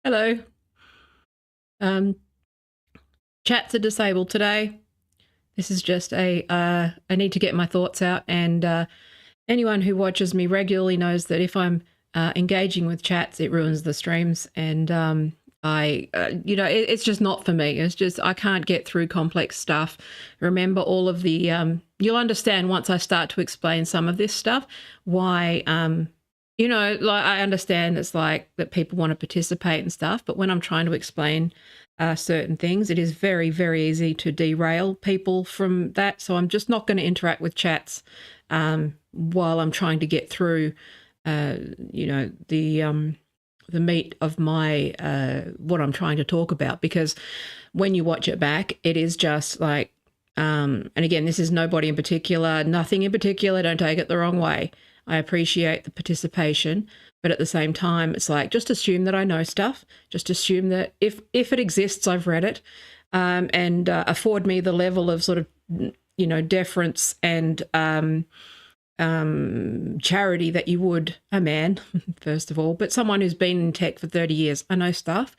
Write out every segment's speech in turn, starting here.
Hello. Chats are disabled today. This is just I need to get my thoughts out, and anyone who watches me regularly knows that if I'm engaging with chats, it ruins the streams, and it's just not for me. It's just I can't get through complex stuff. Remember all of the you'll understand once I start to explain some of this stuff why like I understand it's like that people want to participate and stuff, but when I'm trying to explain certain things, it is very, very easy to derail people from that. So I'm just not going to interact with chats while I'm trying to get through, the meat of my what I'm trying to talk about. Because when you watch it back, it is just like, and again, this is nobody in particular, nothing in particular. Don't take it the wrong way. I appreciate the participation, but at the same time, it's like, just assume that I know stuff. Just assume that if it exists, I've read it, and afford me the level of sort of, deference and charity that you would a man, first of all, but someone who's been in tech for 30 years. I know stuff.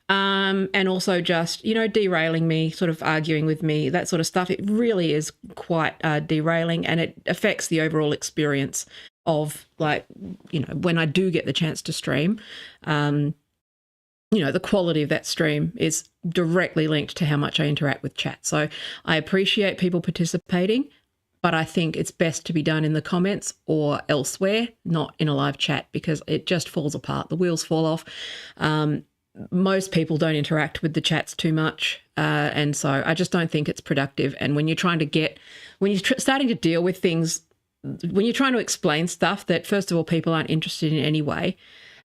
And also just, derailing me, sort of arguing with me, that sort of stuff. It really is quite derailing, and it affects the overall experience of, like, when I do get the chance to stream, the quality of that stream is directly linked to how much I interact with chat. So I appreciate people participating, but I think it's best to be done in the comments or elsewhere, not in a live chat, because it just falls apart. The wheels fall off. Most people don't interact with the chats too much. And so I just don't think it's productive. And when you're starting to deal with things, when you're trying to explain stuff that, first of all, people aren't interested in anyway,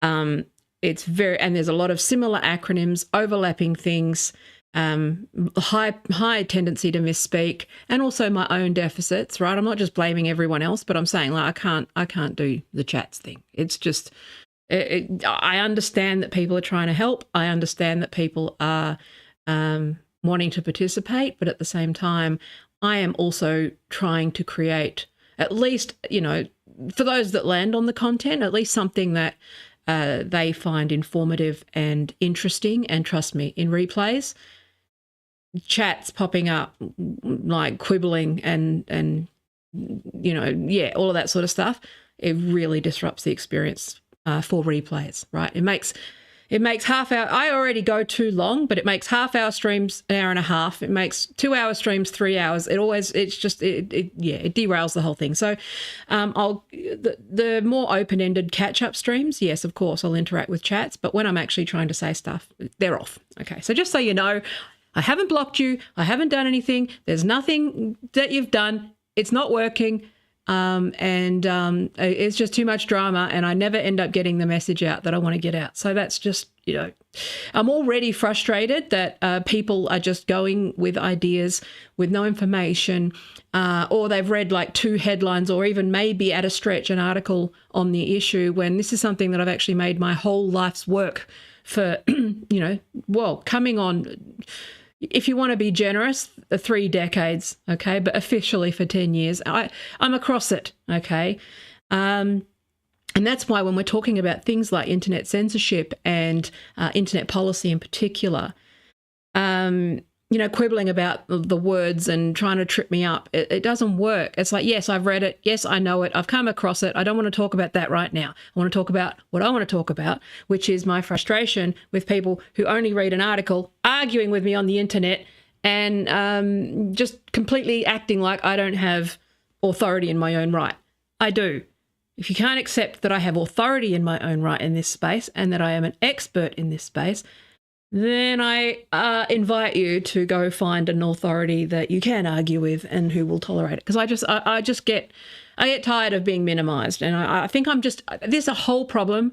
and there's a lot of similar acronyms, overlapping things, high tendency to misspeak, and also my own deficits, right? I'm not just blaming everyone else, but I'm saying, like, I can't do the chats thing. It's just, I understand that people are trying to help. I understand that people are wanting to participate, but at the same time, I am also trying to create, at least, you know, for those that land on the content, at least something that they find informative and interesting. And trust me, in replays, chats popping up, like quibbling and you know, yeah, all of that sort of stuff, it really disrupts the experience for replays, right? It makes half hour, I already go too long, but it makes half hour streams an hour and a half. It makes 2 hour streams 3 hours. It derails the whole thing. So the more open-ended catch-up streams, yes, of course, I'll interact with chats, but when I'm actually trying to say stuff, they're off. Okay, so just so you know, I haven't blocked you. I haven't done anything. There's nothing that you've done. It's not working. It's just too much drama, and I never end up getting the message out that I want to get out. So that's just, you know, I'm already frustrated that people are just going with ideas with no information, or they've read like 2 headlines, or even maybe at a stretch an article on the issue, when this is something that I've actually made my whole life's work for, you know, well, coming on, if you want to be generous, 3 decades, okay, but officially for 10 years. I'm across it, okay? And that's why when we're talking about things like internet censorship and internet policy in particular, you know, quibbling about the words and trying to trip me up, it doesn't work. It's like, yes, I've read it. Yes, I know it. I've come across it. I don't want to talk about that right now. I want to talk about what I want to talk about, which is my frustration with people who only read an article, arguing with me on the internet, and just completely acting like I don't have authority in my own right. I do. If you can't accept that I have authority in my own right in this space, and that I am an expert in this space, then I invite you to go find an authority that you can argue with and who will tolerate it. Because I get tired of being minimized, and I think there's a whole problem,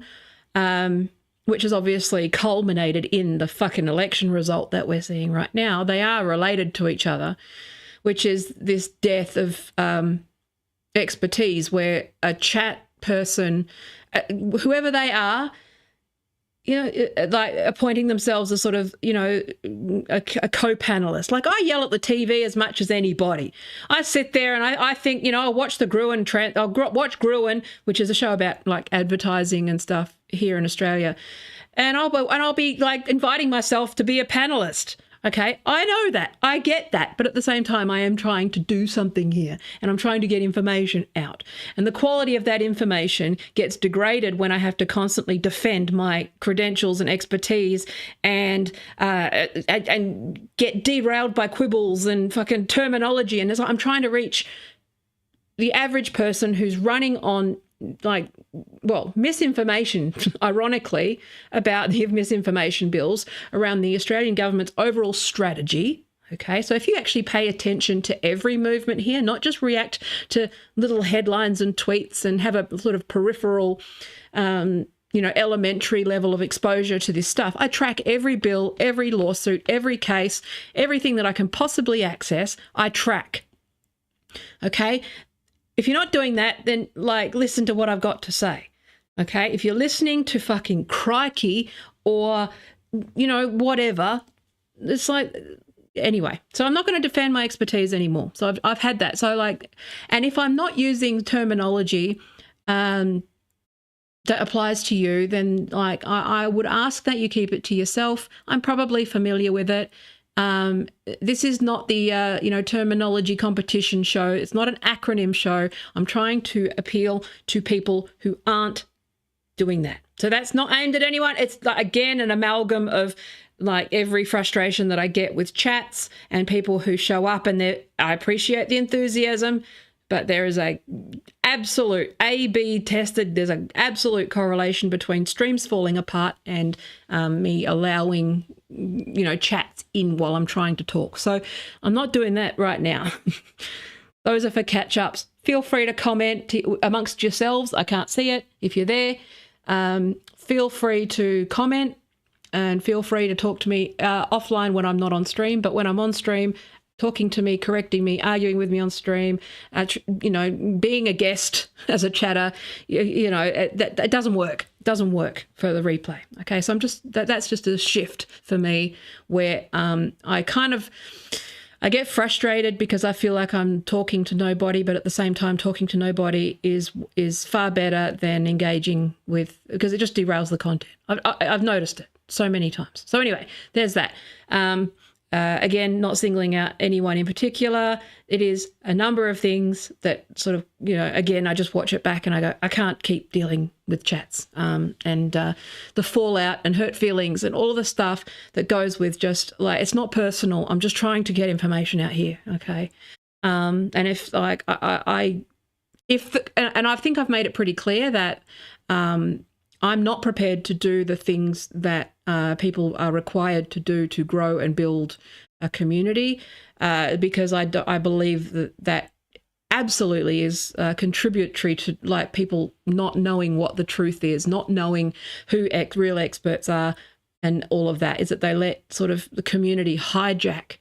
which is obviously culminated in the fucking election result that we're seeing right now. They are related to each other, which is this death of expertise, where a chat person, whoever they are, you know, like appointing themselves as sort of, you know, a co-panelist. Like, I yell at the TV as much as anybody. I sit there and I think, you know, I'll watch the Gruen, I'll watch Gruen, which is a show about like advertising and stuff here in Australia, and I'll be like inviting myself to be a panelist. Okay, I know that. I get that. But at the same time, I am trying to do something here, and I'm trying to get information out. And the quality of that information gets degraded when I have to constantly defend my credentials and expertise, and get derailed by quibbles and fucking terminology. And I'm trying to reach the average person who's running on, like, well, misinformation, ironically, about the misinformation bills around the Australian government's overall strategy. Okay, so if you actually pay attention to every movement here, not just react to little headlines and tweets and have a sort of peripheral, you know, elementary level of exposure to this stuff. I track every bill, every lawsuit, every case, everything that I can possibly access, I track. Okay? If you're not doing that, then, like, listen to what I've got to say. Okay? If you're listening to fucking crikey or, you know, whatever, it's like... Anyway, so I'm not going to defend my expertise anymore. So I've had that. So, like, and if I'm not using terminology that applies to you, then, like, I would ask that you keep it to yourself. I'm probably familiar with it. This is not the, you know, terminology competition show. It's not an acronym show. I'm trying to appeal to people who aren't doing that. So that's not aimed at anyone. It's, again, an amalgam of, like, every frustration that I get with chats and people who show up, and I appreciate the enthusiasm, but there is a absolute A/B tested, there's an absolute correlation between streams falling apart and me allowing, you know, chats in while I'm trying to talk. So I'm not doing that right now. Those are for catch-ups. Feel free to comment amongst yourselves. I can't see it. If you're there, feel free to comment. and feel free to talk to me offline when I'm not on stream. But when I'm on stream, talking to me, correcting me, arguing with me on stream, being a guest as a chatter, that doesn't work. It doesn't work for the replay. Okay, so that's just a shift for me where I get frustrated because I feel like I'm talking to nobody, but at the same time, talking to nobody is far better than engaging with, because it just derails the content. I've noticed it so many times. So anyway, there's that. Again, not singling out anyone in particular. It is a number of things that sort of, again, I just watch it back and I go, I can't keep dealing with chats and the fallout and hurt feelings and all the stuff that goes with just like, it's not personal. I'm just trying to get information out here. Okay. And if like, and I think I've made it pretty clear that I'm not prepared to do the things that people are required to do to grow and build a community because I believe that absolutely is contributory to like people not knowing what the truth is, not knowing who real experts are, and all of that is that they let sort of the community hijack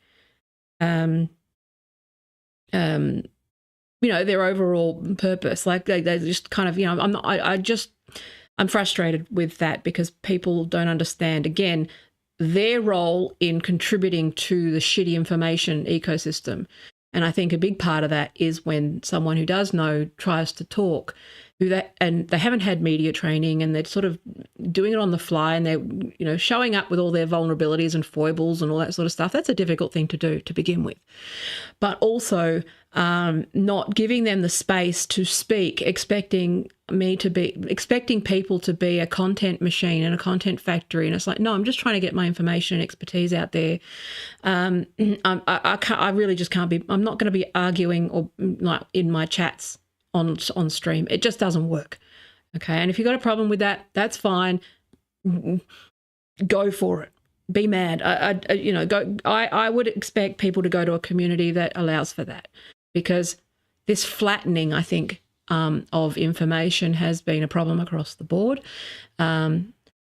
their overall purpose. Like they just kind of, I'm frustrated with that because people don't understand, again, their role in contributing to the shitty information ecosystem. And I think a big part of that is when someone who does know tries to talk, and they haven't had media training and they're sort of doing it on the fly and they're, showing up with all their vulnerabilities and foibles and all that sort of stuff. That's a difficult thing to do to begin with. But also not giving them the space to speak, expecting people to be a content machine and a content factory. And it's like, no, I'm just trying to get my information and expertise out there. I really just can't be, I'm not going to be arguing or like in my chats on stream. It just doesn't work. Okay. And if you've got a problem with that, that's fine. Go for it. Be mad. I would expect people to go to a community that allows for that, because this flattening, I think, of information has been a problem across the board. I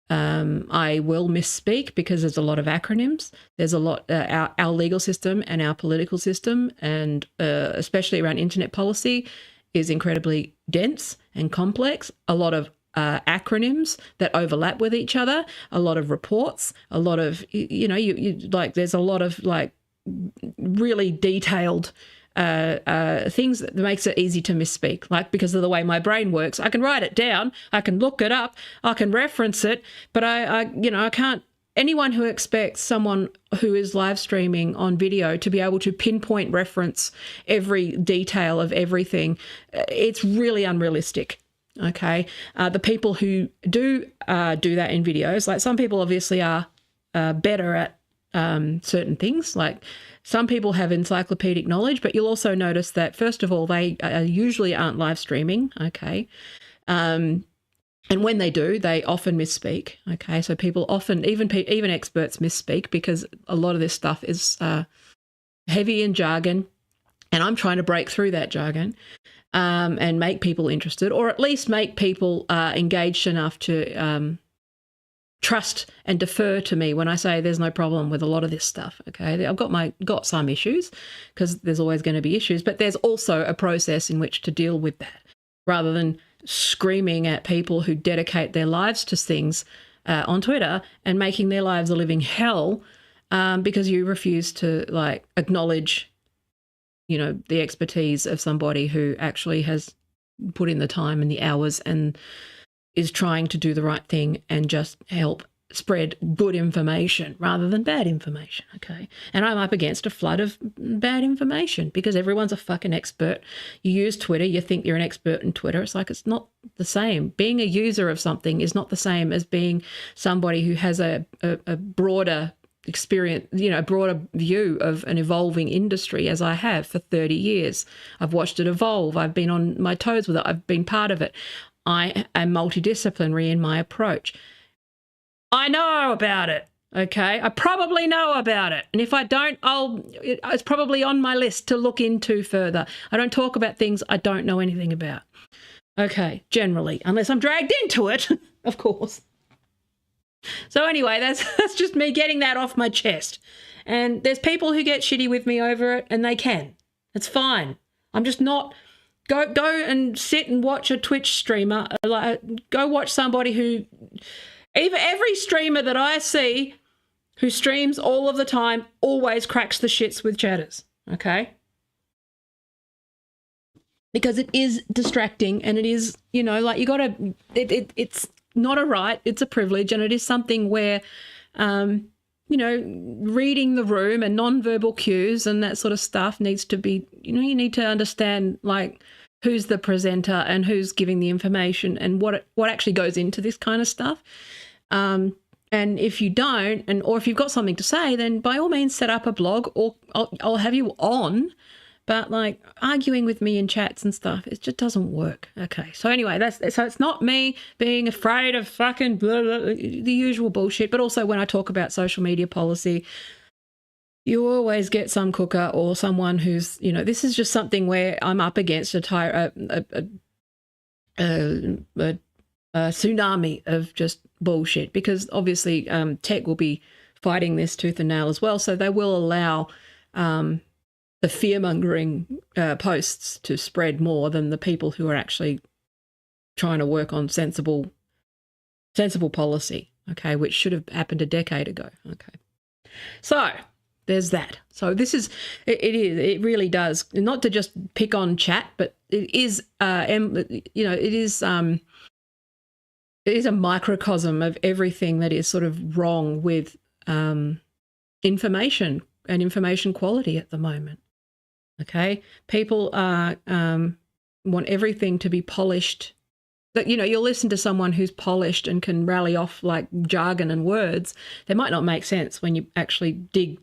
will misspeak because there's a lot of acronyms. There's a lot, our legal system and our political system, and especially around internet policy, is incredibly dense and complex. A lot of acronyms that overlap with each other, a lot of reports, a lot of, there's a lot of like really detailed things that makes it easy to misspeak, like because of the way my brain works. I can write it down, I can look it up, I can reference it, but I can't. Anyone who expects someone who is live streaming on video to be able to pinpoint reference every detail of everything, it's really unrealistic. Okay, the people who do that in videos, like some people obviously are better at certain things, like some people have encyclopedic knowledge, but you'll also notice that, first of all, they usually aren't live streaming, okay? And when they do, they often misspeak, okay? So people often, even experts misspeak because a lot of this stuff is heavy in jargon, and I'm trying to break through that jargon and make people interested, or at least make people engaged enough to trust and defer to me when I say there's no problem with a lot of this stuff. Okay, I've got some issues, because there's always going to be issues, but there's also a process in which to deal with that, rather than screaming at people who dedicate their lives to things on Twitter and making their lives a living hell because you refuse to like acknowledge, the expertise of somebody who actually has put in the time and the hours and is trying to do the right thing and just help spread good information rather than bad information, okay? And I'm up against a flood of bad information because everyone's a fucking expert. You use Twitter, you think you're an expert in Twitter. It's like, it's not the same. Being a user of something is not the same as being somebody who has a broader experience, broader view of an evolving industry, as I have for 30 years. I've watched it evolve. I've been on my toes with it. I've been part of it. I am multidisciplinary in my approach. I know about it, okay? I probably know about it. And if I don't, it's probably on my list to look into further. I don't talk about things I don't know anything about, okay, generally, unless I'm dragged into it, of course. So anyway, that's just me getting that off my chest. And there's people who get shitty with me over it, and they can. It's fine. I'm just not. Go and sit and watch a Twitch streamer. Go watch somebody who, even every streamer that I see who streams all of the time always cracks the shits with chatters. Okay. Because it is distracting, and it is, you know, like you got to, it's not a right, it's a privilege, and it is something where, you know, reading the room and non-verbal cues and that sort of stuff needs to be, you know, you need to understand, like, who's the presenter and who's giving the information and what actually goes into this kind of stuff. And if you don't, or if you've got something to say, then by all means set up a blog, or I'll have you on. But like arguing with me in chats and stuff, it just doesn't work. Okay. So anyway, so it's not me being afraid of fucking blah, blah, the usual bullshit. But also when I talk about social media policy, you always get some cooker or someone who's, you know, this is just something where I'm up against a tsunami of just bullshit, because obviously tech will be fighting this tooth and nail as well. So they will allow the fear-mongering posts to spread more than the people who are actually trying to work on sensible policy, okay, which should have happened a decade ago, okay. So there's that. So this is, it really does, not to just pick on chat, but it is, you know, it is a microcosm of everything that is sort of wrong with information and information quality at the moment. Okay, people want everything to be polished. That, you know, you'll listen to someone who's polished and can rally off like jargon and words. They might not make sense when you actually dig,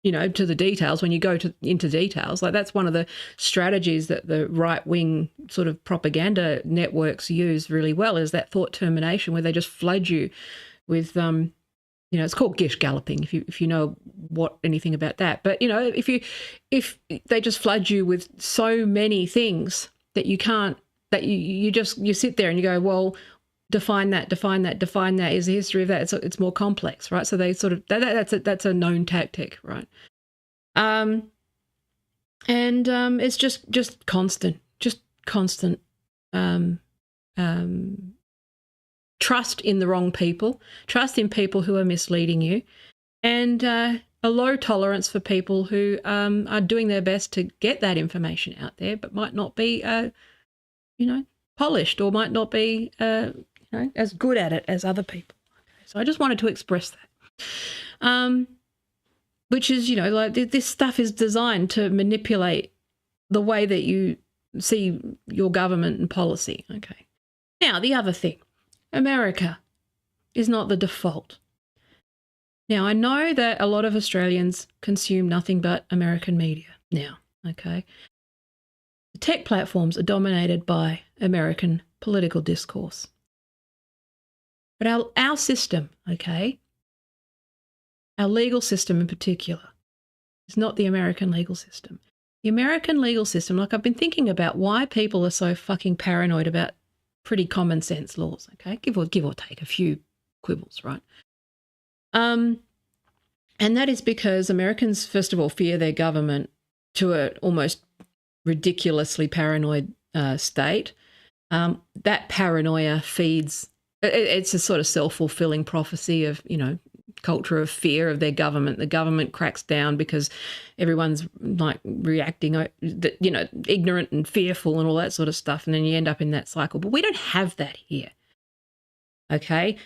you know, to the details. When you go into details, like that's one of the strategies that the right wing sort of propaganda networks use really well, is that thought termination, where they just flood you with you know, it's called gish galloping, if you know anything about that. But, you know, if they just flood you with so many things that you can't, that you sit there and you go, well, define that is the history of that. It's more complex, right? So they sort of, that's a known tactic, right? And it's just constant trust in the wrong people, trust in people who are misleading you, and a low tolerance for people who are doing their best to get that information out there, but might not be, you know, polished, or might not be, you know, as good at it as other people. Okay, so I just wanted to express that, which is, you know, like this stuff is designed to manipulate the way that you see your government and policy. Okay. Now, the other thing. America is not the default. Now, I know that a lot of Australians consume nothing but American media now, okay? The tech platforms are dominated by American political discourse. But our system, okay, our legal system in particular, is not the American legal system. The American legal system, like I've been thinking about why people are so fucking paranoid about pretty common sense laws, okay? Give or take a few quibbles, right? And that is because Americans, first of all, fear their government to an almost ridiculously paranoid state. That paranoia feeds, it's a sort of self-fulfilling prophecy of, you know, culture of fear of their government. The government cracks down because everyone's like reacting, you know, ignorant and fearful and all that sort of stuff. And then you end up in that cycle. But we don't have that here. Okay.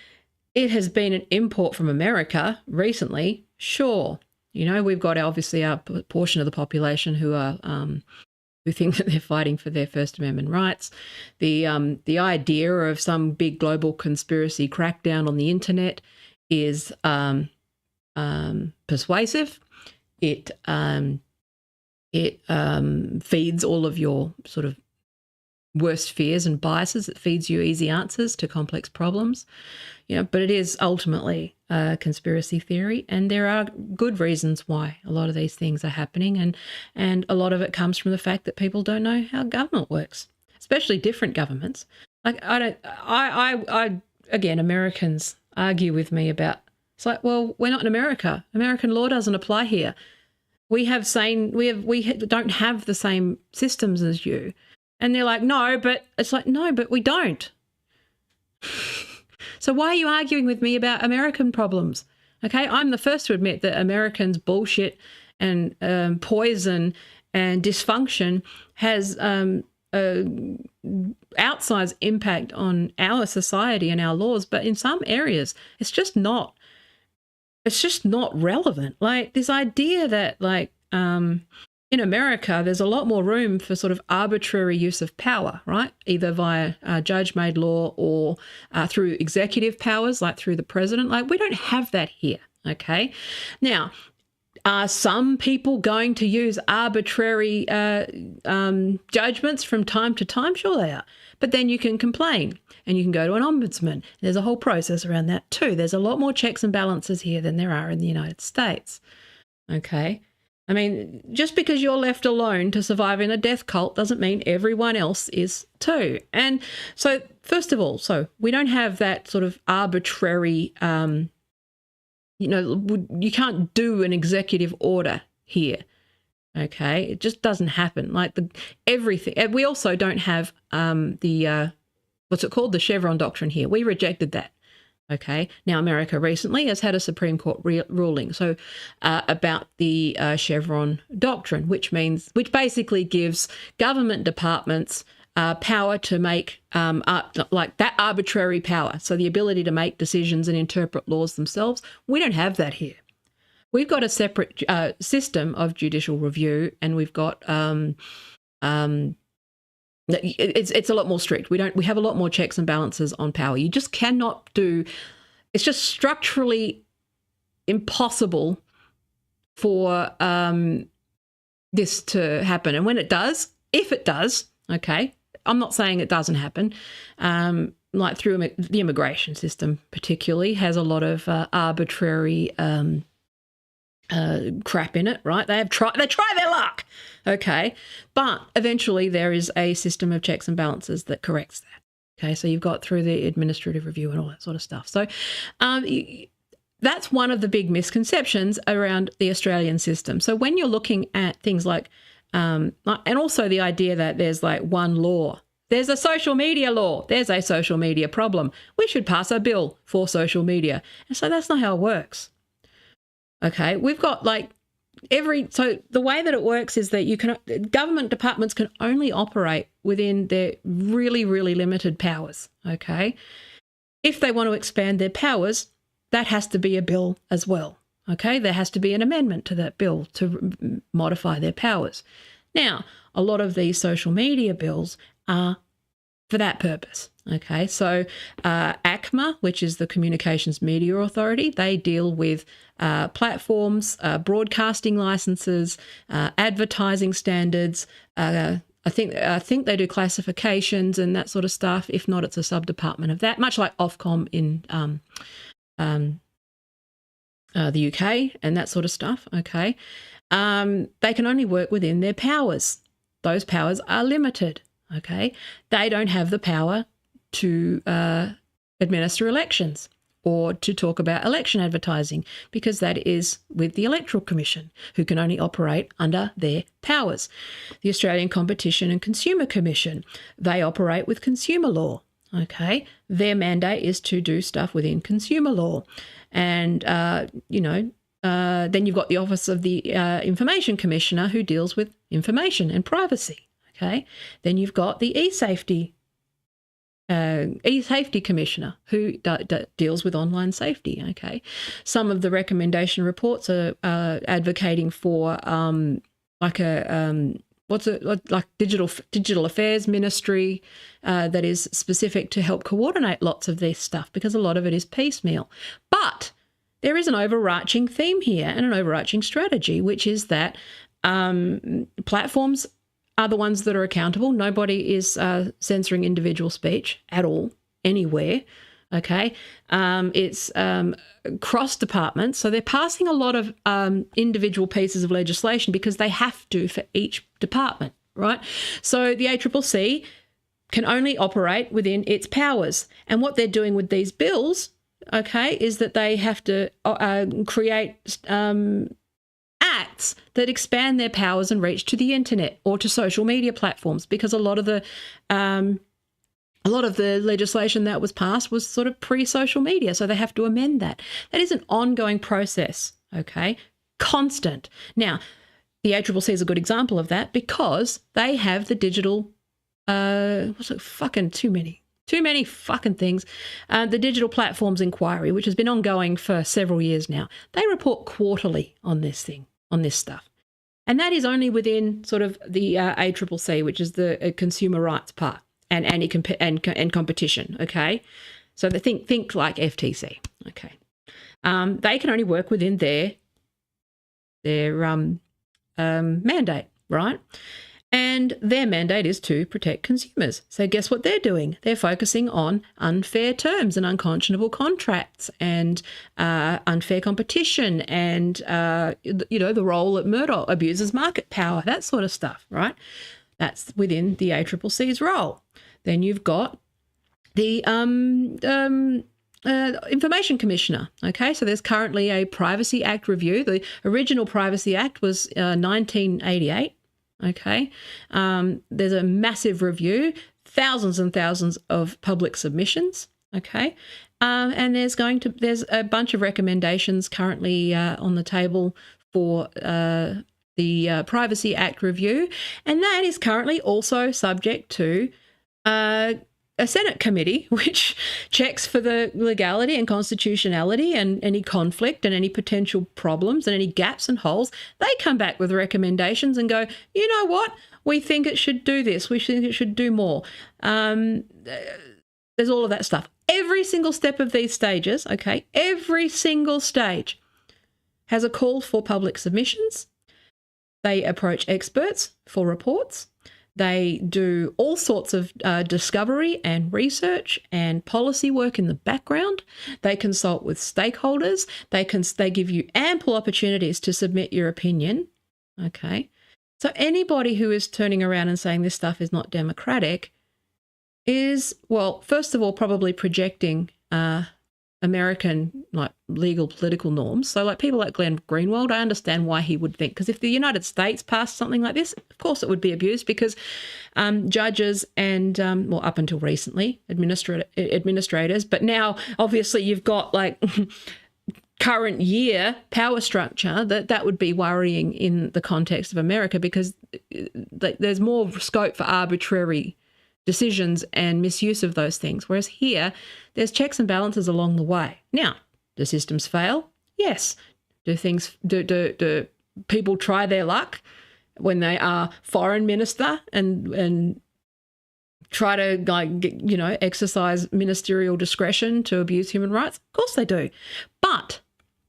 It has been an import from America recently. Sure. You know, we've got obviously our portion of the population who are, who think that they're fighting for their First Amendment rights. The idea of some big global conspiracy crackdown on the internet is persuasive. It feeds all of your sort of worst fears and biases. It feeds you easy answers to complex problems. You know, but it is ultimately a conspiracy theory, and there are good reasons why a lot of these things are happening, and a lot of it comes from the fact that people don't know how government works, especially different governments. Like again, Americans argue with me about. It's like, well, we're not in America. American law doesn't apply here. We don't have the same systems as you. And they're like, no, but it's like, no, but we don't. So why are you arguing with me about American problems? Okay, I'm the first to admit that Americans' bullshit and poison and dysfunction has outsized impact on our society and our laws, but in some areas it's just not relevant. Like this idea that in America there's a lot more room for sort of arbitrary use of power, right? Either via judge-made law or through executive powers, like through the president. Like we don't have that here, okay? Now, are some people going to use arbitrary judgments from time to time? Sure they are. But then you can complain and you can go to an ombudsman. There's a whole process around that too. There's a lot more checks and balances here than there are in the United States. Okay? I mean, just because you're left alone to survive in a death cult doesn't mean everyone else is too. And so, first of all, we don't have that sort of arbitrary you can't do an executive order here, okay? It just doesn't happen. Like everything. And we also don't have what's it called? The Chevron doctrine here. We rejected that, okay? Now, America recently has had a Supreme Court ruling about the Chevron doctrine, which basically gives government departments power to make like that arbitrary power. So the ability to make decisions and interpret laws themselves. We don't have that here. We've got a separate system of judicial review, and we've got it's a lot more strict. We have a lot more checks and balances on power. You just cannot do. It's just structurally impossible for this to happen. And when it does, if it does, okay. I'm not saying it doesn't happen, like through the immigration system particularly has a lot of arbitrary crap in it, right? They try their luck, okay? But eventually there is a system of checks and balances that corrects that, okay? So you've got through the administrative review and all that sort of stuff. So that's one of the big misconceptions around the Australian system. So when you're looking at things like and also the idea that there's like one law. There's a social media law. There's a social media problem. We should pass a bill for social media. And so that's not how it works. Okay, we've got like so the way that it works is that government departments can only operate within their really, really limited powers. Okay, if they want to expand their powers, that has to be a bill as well. Okay, there has to be an amendment to that bill to modify their powers. Now, a lot of these social media bills are for that purpose. Okay, so ACMA, which is the Communications Media Authority, they deal with platforms, broadcasting licenses, advertising standards. I think they do classifications and that sort of stuff. If not, it's a sub-department of that, much like Ofcom in the UK and that sort of stuff, okay? They can only work within their powers. Those powers are limited, okay? They don't have the power to administer elections or to talk about election advertising because that is with the Electoral Commission, who can only operate under their powers. The Australian Competition and Consumer Commission, they operate with consumer law, okay? Their mandate is to do stuff within consumer law. And, then you've got the Office of the Information Commissioner who deals with information and privacy, okay? Then you've got the e-safety Commissioner who deals with online safety, okay? Some of the recommendation reports are advocating for like digital affairs ministry that is specific to help coordinate lots of this stuff because a lot of it is piecemeal. But there is an overarching theme here and an overarching strategy, which is that platforms are the ones that are accountable. Nobody is censoring individual speech at all, anywhere, okay? It's cross departments, so they're passing a lot of individual pieces of legislation because they have to for each department, right? So the ACCC can only operate within its powers, and what they're doing with these bills okay, is that they have to create acts that expand their powers and reach to the internet or to social media platforms, because a lot of the legislation that was passed was sort of pre-social media, so they have to amend that. That is an ongoing process, okay, constant. Now, the ACCC is a good example of that because they have the digital, too many fucking things. The Digital Platforms Inquiry, which has been ongoing for several years now. They report quarterly on this stuff. And that is only within sort of the ACCC, which is the consumer rights part and competition, okay? So they think like FTC, okay? They can only work within their mandate, right? And their mandate is to protect consumers. So guess what they're doing? They're focusing on unfair terms and unconscionable contracts and unfair competition and, the role that Murdoch abuses market power, that sort of stuff, right? That's within the ACCC's role. Then you've got the Information Commissioner, okay? So there's currently a Privacy Act review. The original Privacy Act was 1988. Okay, there's a massive review, thousands and thousands of public submissions. Okay, and there's a bunch of recommendations currently on the table for the Privacy Act review, and that is currently also subject to a Senate committee which checks for the legality and constitutionality and any conflict and any potential problems and any gaps and holes. They come back with recommendations and go, you know what? We think it should do this. We think it should do more. There's all of that stuff. Every single step of these stages, okay, every single stage has a call for public submissions. They approach experts for reports. They do all sorts of discovery and research and policy work in the background. They consult with stakeholders. They give you ample opportunities to submit your opinion. Okay. So anybody who is turning around and saying this stuff is not democratic is, well, first of all, probably projecting American legal political norms. So people like Glenn Greenwald, I understand why he would think, because if the United States passed something like this, of course it would be abused, because judges and up until recently administrators, but now obviously you've got current year power structure, that would be worrying in the context of America, because there's more scope for arbitrary decisions and misuse of those things. Whereas here, there's checks and balances along the way. Now, do systems fail? Yes. Do people try their luck when they are foreign minister and try to exercise ministerial discretion to abuse human rights? Of course they do. But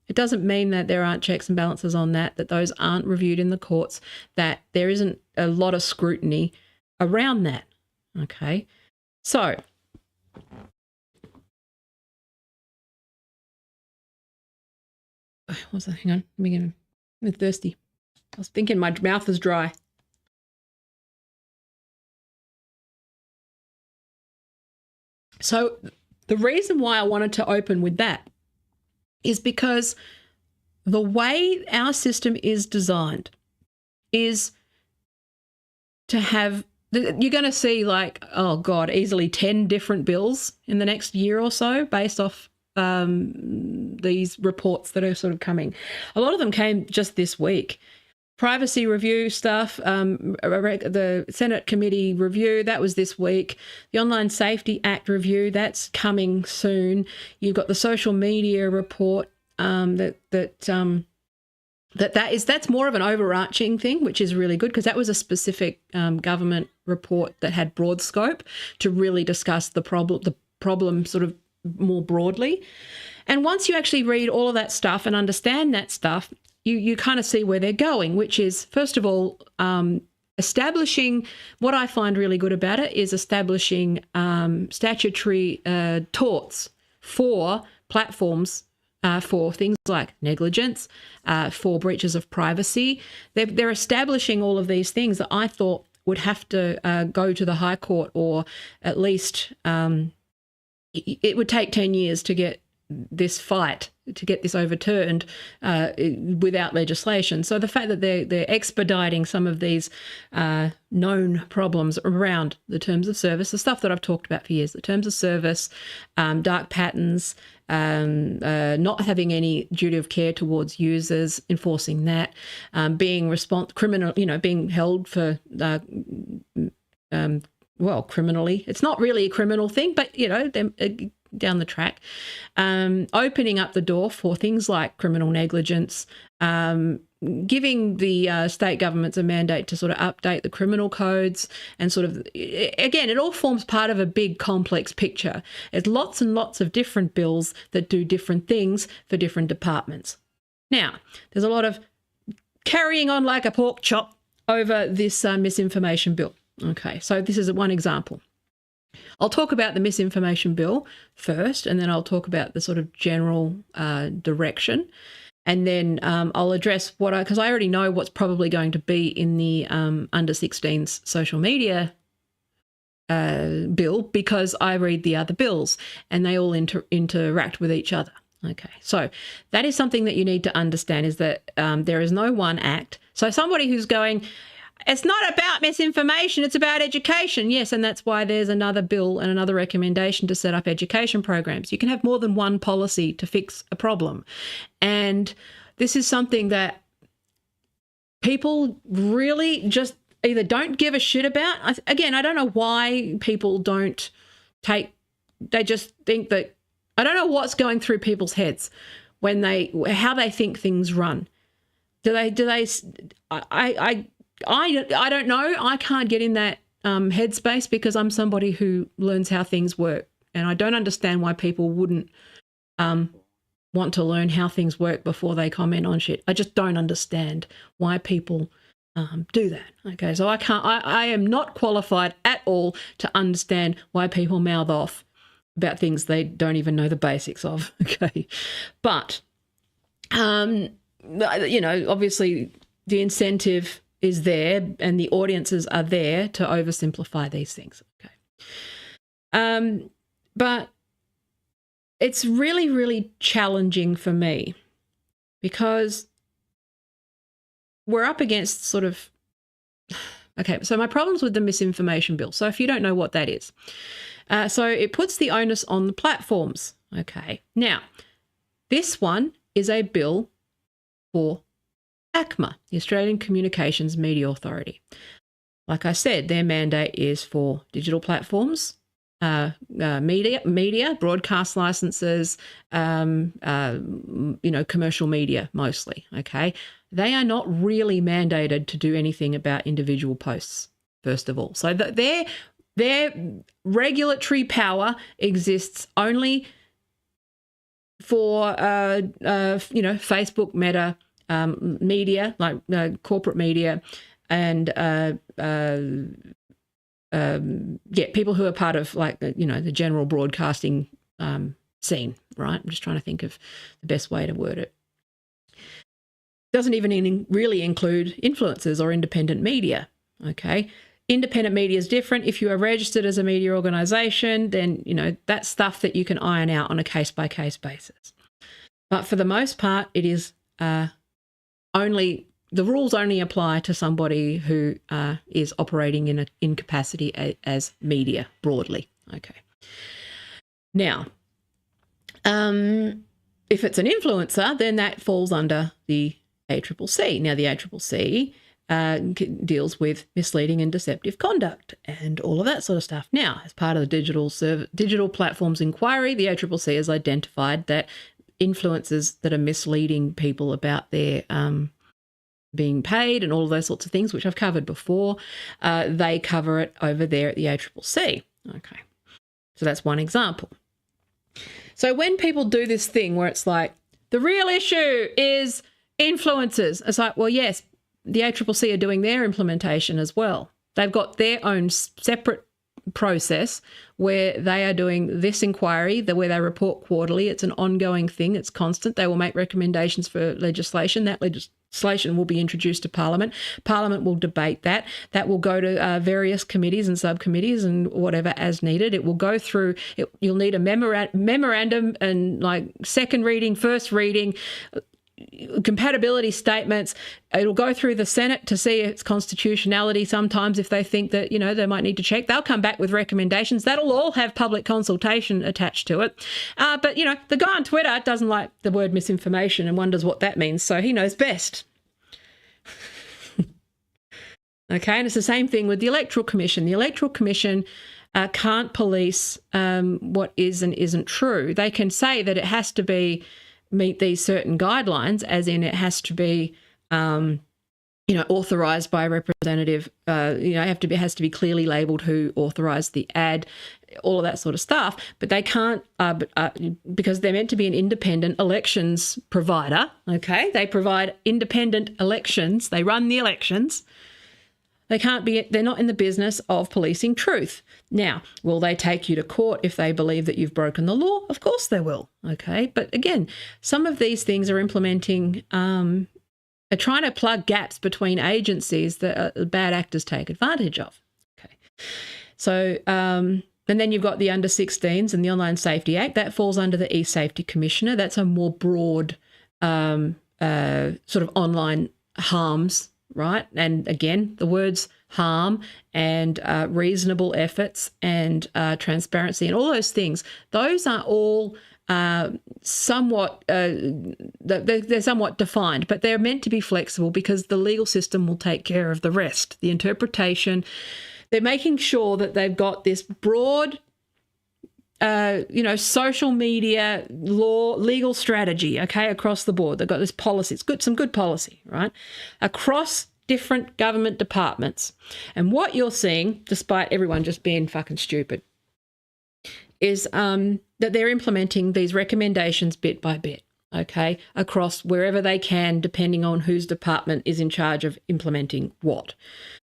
it doesn't mean that there aren't checks and balances on that those aren't reviewed in the courts, that there isn't a lot of scrutiny around that. Okay, so hang on, I'm thirsty. I was thinking my mouth is dry. So the reason why I wanted to open with that is because the way our system is designed is to have, you're going to see easily 10 different bills in the next year or so based off these reports that are sort of coming. A lot of them came just this week. Privacy review stuff, the Senate committee review, that was this week. The Online Safety Act review, that's coming soon. You've got the social media report that's more of an overarching thing, which is really good, because that was a specific government report that had broad scope to really discuss the problem sort of more broadly. And once you actually read all of that stuff and understand that stuff, you kind of see where they're going, which is, first of all, establishing, what I find really good about it is establishing statutory torts for platforms for things like negligence, for breaches of privacy. They're establishing all of these things that I thought would have to go to the High Court, or at least it would take 10 years to get this fight to get this overturned without legislation. So the fact that they're expediting some of these known problems around the terms of service, the stuff that I've talked about for years, the terms of service, dark patterns, not having any duty of care towards users, enforcing that, being criminal, being held for criminally. It's not really a criminal thing, but down the track, opening up the door for things like criminal negligence, giving the state governments a mandate to sort of update the criminal codes, and sort of, again, it all forms part of a big complex picture. There's lots and lots of different bills that do different things for different departments. Now, there's a lot of carrying on like a pork chop over this misinformation bill. Okay, so this is one example. I'll talk about the misinformation bill first, and then I'll talk about the sort of general direction. And then I'll address because I already know what's probably going to be in the under 16s social media bill, because I read the other bills and they all interact with each other. Okay, so that is something that you need to understand, is that there is no one act. So somebody who's going, it's not about misinformation, it's about education. Yes, and that's why there's another bill and another recommendation to set up education programs. You can have more than one policy to fix a problem. And this is something that people really just either don't give a shit about. Again, I don't know why people don't they just think that, I don't know what's going through people's heads when how they think things run. I don't know. I can't get in that headspace, because I'm somebody who learns how things work, and I don't understand why people wouldn't want to learn how things work before they comment on shit. I just don't understand why people do that. Okay, so I am not qualified at all to understand why people mouth off about things they don't even know the basics of. Okay, but obviously the incentive is there and the audiences are there to oversimplify these things. Okay. But it's really, really challenging for me, because we're up against sort of, okay, so my problems with the misinformation bill. So if you don't know what that is, so it puts the onus on the platforms. Okay. Now, this one is a bill for ACMA, the Australian Communications Media Authority. Like I said, their mandate is for digital platforms, media, broadcast licenses, commercial media mostly. Okay, they are not really mandated to do anything about individual posts. First of all, so their regulatory power exists only for Facebook, Meta. Media, like corporate media, and people who are part of the general broadcasting scene, right? I'm just trying to think of the best way to word it. Doesn't even really include influencers or independent media. Okay, independent media is different. If you are registered as a media organisation, then that's stuff that you can iron out on a case-by-case basis. But for the most part, it is the rules only apply to somebody who is operating in an incapacity as media broadly. Okay. Now, if it's an influencer, then that falls under the ACCC. Now, the ACCC deals with misleading and deceptive conduct and all of that sort of stuff. Now, as part of the digital platforms inquiry, the ACCC has identified that influencers that are misleading people about their being paid and all of those sorts of things, which I've covered before, they cover it over there at the ACCC. Okay, so that's one example. So when people do this thing where it's like, the real issue is influencers, it's like, well, yes, the ACCC are doing their implementation as well. They've got their own separate process where they are doing this inquiry, where they report quarterly. It's an ongoing thing. It's constant. They will make recommendations for legislation. That legislation will be introduced to Parliament. Parliament will debate that. That will go to various committees and subcommittees and whatever as needed. It will go through, you'll need a memorandum and like second reading, first reading, compatibility statements. It'll go through the Senate to see its constitutionality. Sometimes if they think that, you know, they might need to check, they'll come back with recommendations. That'll all have public consultation attached to it. But, you know, the guy on Twitter doesn't like the word misinformation and wonders what that means. So he knows best. Okay, and it's the same thing with the Electoral Commission. The Electoral Commission can't police what is and isn't true. They can say that it has to meet these certain guidelines, as in it has to be, you know, authorised by a representative. You know, it has to be clearly labelled who authorised the ad, all of that sort of stuff. But they can't, because they're meant to be an independent elections provider. Okay, they provide independent elections. They run the elections. They can't be, they're not in the business of policing truth. Now, will they take you to court if they believe that you've broken the law? Of course they will, okay? But again, some of these things are implementing, are trying to plug gaps between agencies that bad actors take advantage of, okay? So, and then you've got the under 16s and the Online Safety Act. That falls under the e-Safety Commissioner. That's a more broad sort of online harms, right? And again, the words harm and reasonable efforts and transparency and all those things, those are all somewhat, they're somewhat defined, but they're meant to be flexible because the legal system will take care of the rest. The interpretation, they're making sure that they've got this broad, you know, social media law, legal strategy, okay, across the board. They've got this policy. It's good, some good policy, right, across different government departments. And what you're seeing, despite everyone just being fucking stupid, is that they're implementing these recommendations bit by bit, okay, across wherever they can, depending on whose department is in charge of implementing what.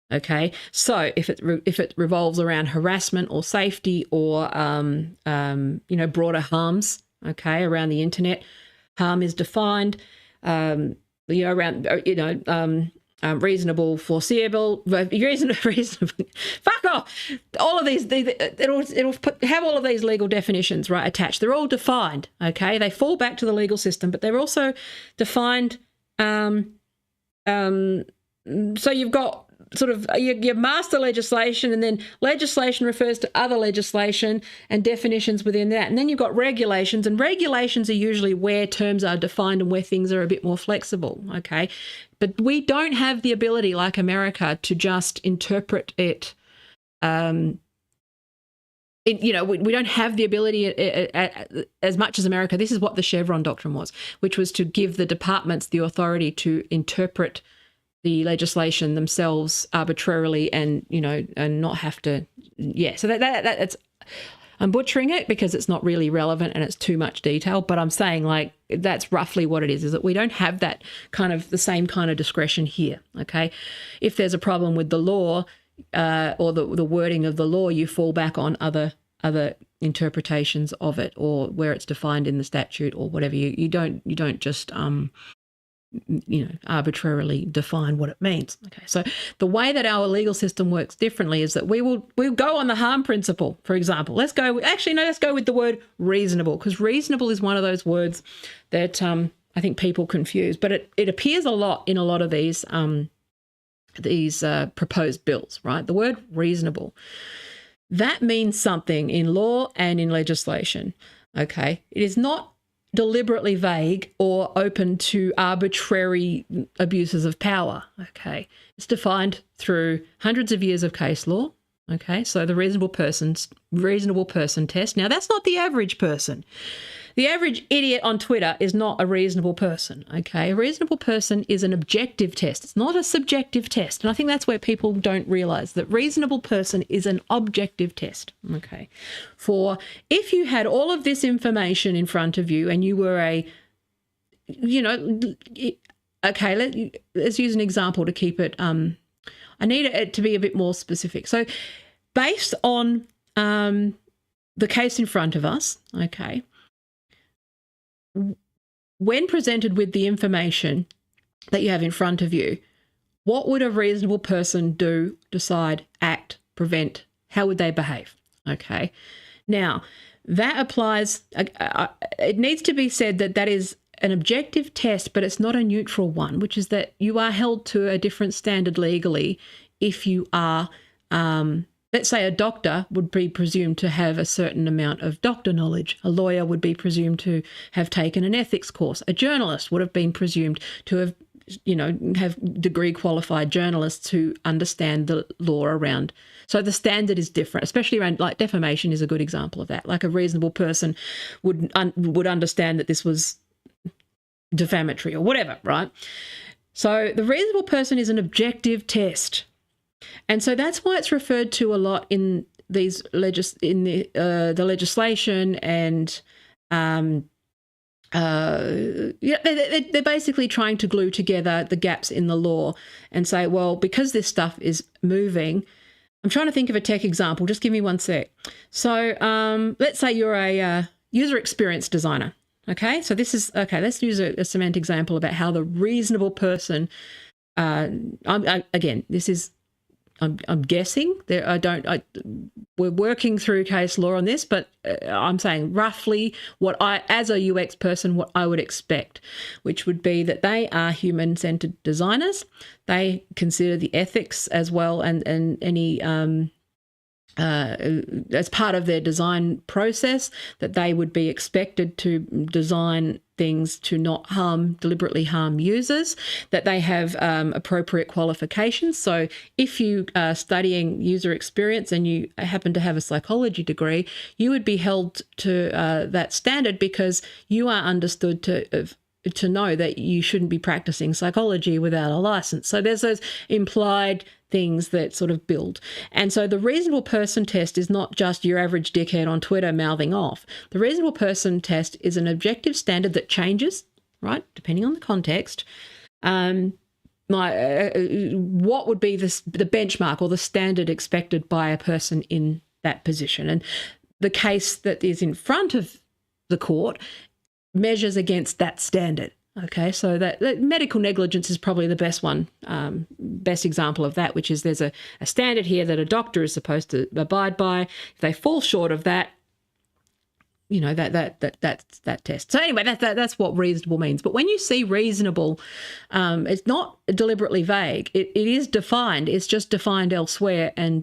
Okay, so if it revolves around harassment or safety or you know, broader harms, okay, around the internet, harm is defined. You know, around reasonable, foreseeable, reasonable. Fuck off! All of these, it'll have all of these legal definitions right attached. They're all defined. Okay, they fall back to the legal system, but they're also defined. So you've got sort of your master legislation, and then legislation refers to other legislation and definitions within that. And then you've got regulations, and regulations are usually where terms are defined and where things are a bit more flexible, okay? But we don't have the ability, like America, to just interpret it. You know, we don't have the ability as much as America. This is what the Chevron doctrine was, which was to give the departments the authority to interpret the legislation themselves arbitrarily and, you know, and not have to, yeah. So that's, I'm butchering it because it's not really relevant and it's too much detail, but I'm saying like that's roughly what it is that we don't have that kind of the same kind of discretion here, okay? If there's a problem with the law or the wording of the law, you fall back on other interpretations of it or where it's defined in the statute or whatever. You don't just you know, arbitrarily define what it means. Okay, so the way that our legal system works differently is that we'll go on the harm principle, for example. Let's go with the word reasonable, because reasonable is one of those words that I think people confuse, but it appears a lot in a lot of these proposed bills, right? The word reasonable. That means something in law and in legislation, okay? It is not deliberately vague or open to arbitrary abuses of power, okay? It's defined through hundreds of years of case law, okay? So the reasonable person test. Now, that's not the average person. The average idiot on Twitter is not a reasonable person, okay? A reasonable person is an objective test. It's not a subjective test. And I think that's where people don't realise that reasonable person is an objective test, okay? For if you had all of this information in front of you and you were a, you know, okay, let's use an example to keep it, I need it to be a bit more specific. So based on the case in front of us, okay, when presented with the information, that you have in front of you, what would a reasonable person do, decide, act, prevent? How would they behave? Okay. Now, that applies, it needs to be said that that is an objective test, but it's not a neutral one, which is that you are held to a different standard legally if you are, let's say a doctor would be presumed to have a certain amount of doctor knowledge. A lawyer would be presumed to have taken an ethics course. A journalist would have been presumed to have, have degree qualified journalists who understand the law around. So the standard is different, especially around, like, defamation is a good example of that. Like, a reasonable person would understand that this was defamatory or whatever, right? So the reasonable person is an objective test. And so that's why it's referred to a lot in these the legislation, and they're basically trying to glue together the gaps in the law and say, well, because this stuff is moving. I'm trying to think of a tech example. Just give me one sec. So let's say you're a user experience designer. Okay, so this is, okay, let's use a semantic example about how the reasonable person, again, this is, I'm guessing there. We're working through case law on this, but I'm saying roughly what as a UX person, what I would expect, which would be that they are human-centered designers. They consider the ethics as well, and any as part of their design process, that they would be expected to design things to not deliberately harm users, that they have appropriate qualifications. So if you are studying user experience and you happen to have a psychology degree, you would be held to that standard because you are understood to know that you shouldn't be practicing psychology without a license. So there's those implied things that sort of build. And so the reasonable person test is not just your average dickhead on Twitter mouthing off. The reasonable person test is an objective standard that changes, right, depending on the context. What would be the benchmark or the standard expected by a person in that position? And the case that is in front of the court measures against that standard. Okay, so that medical negligence is probably the best one, best example of that, which is there's a standard here that a doctor is supposed to abide by. If they fall short of that, that's that test. So anyway, that's what reasonable means. But when you see reasonable, it's not deliberately vague. It is defined. It's just defined elsewhere. And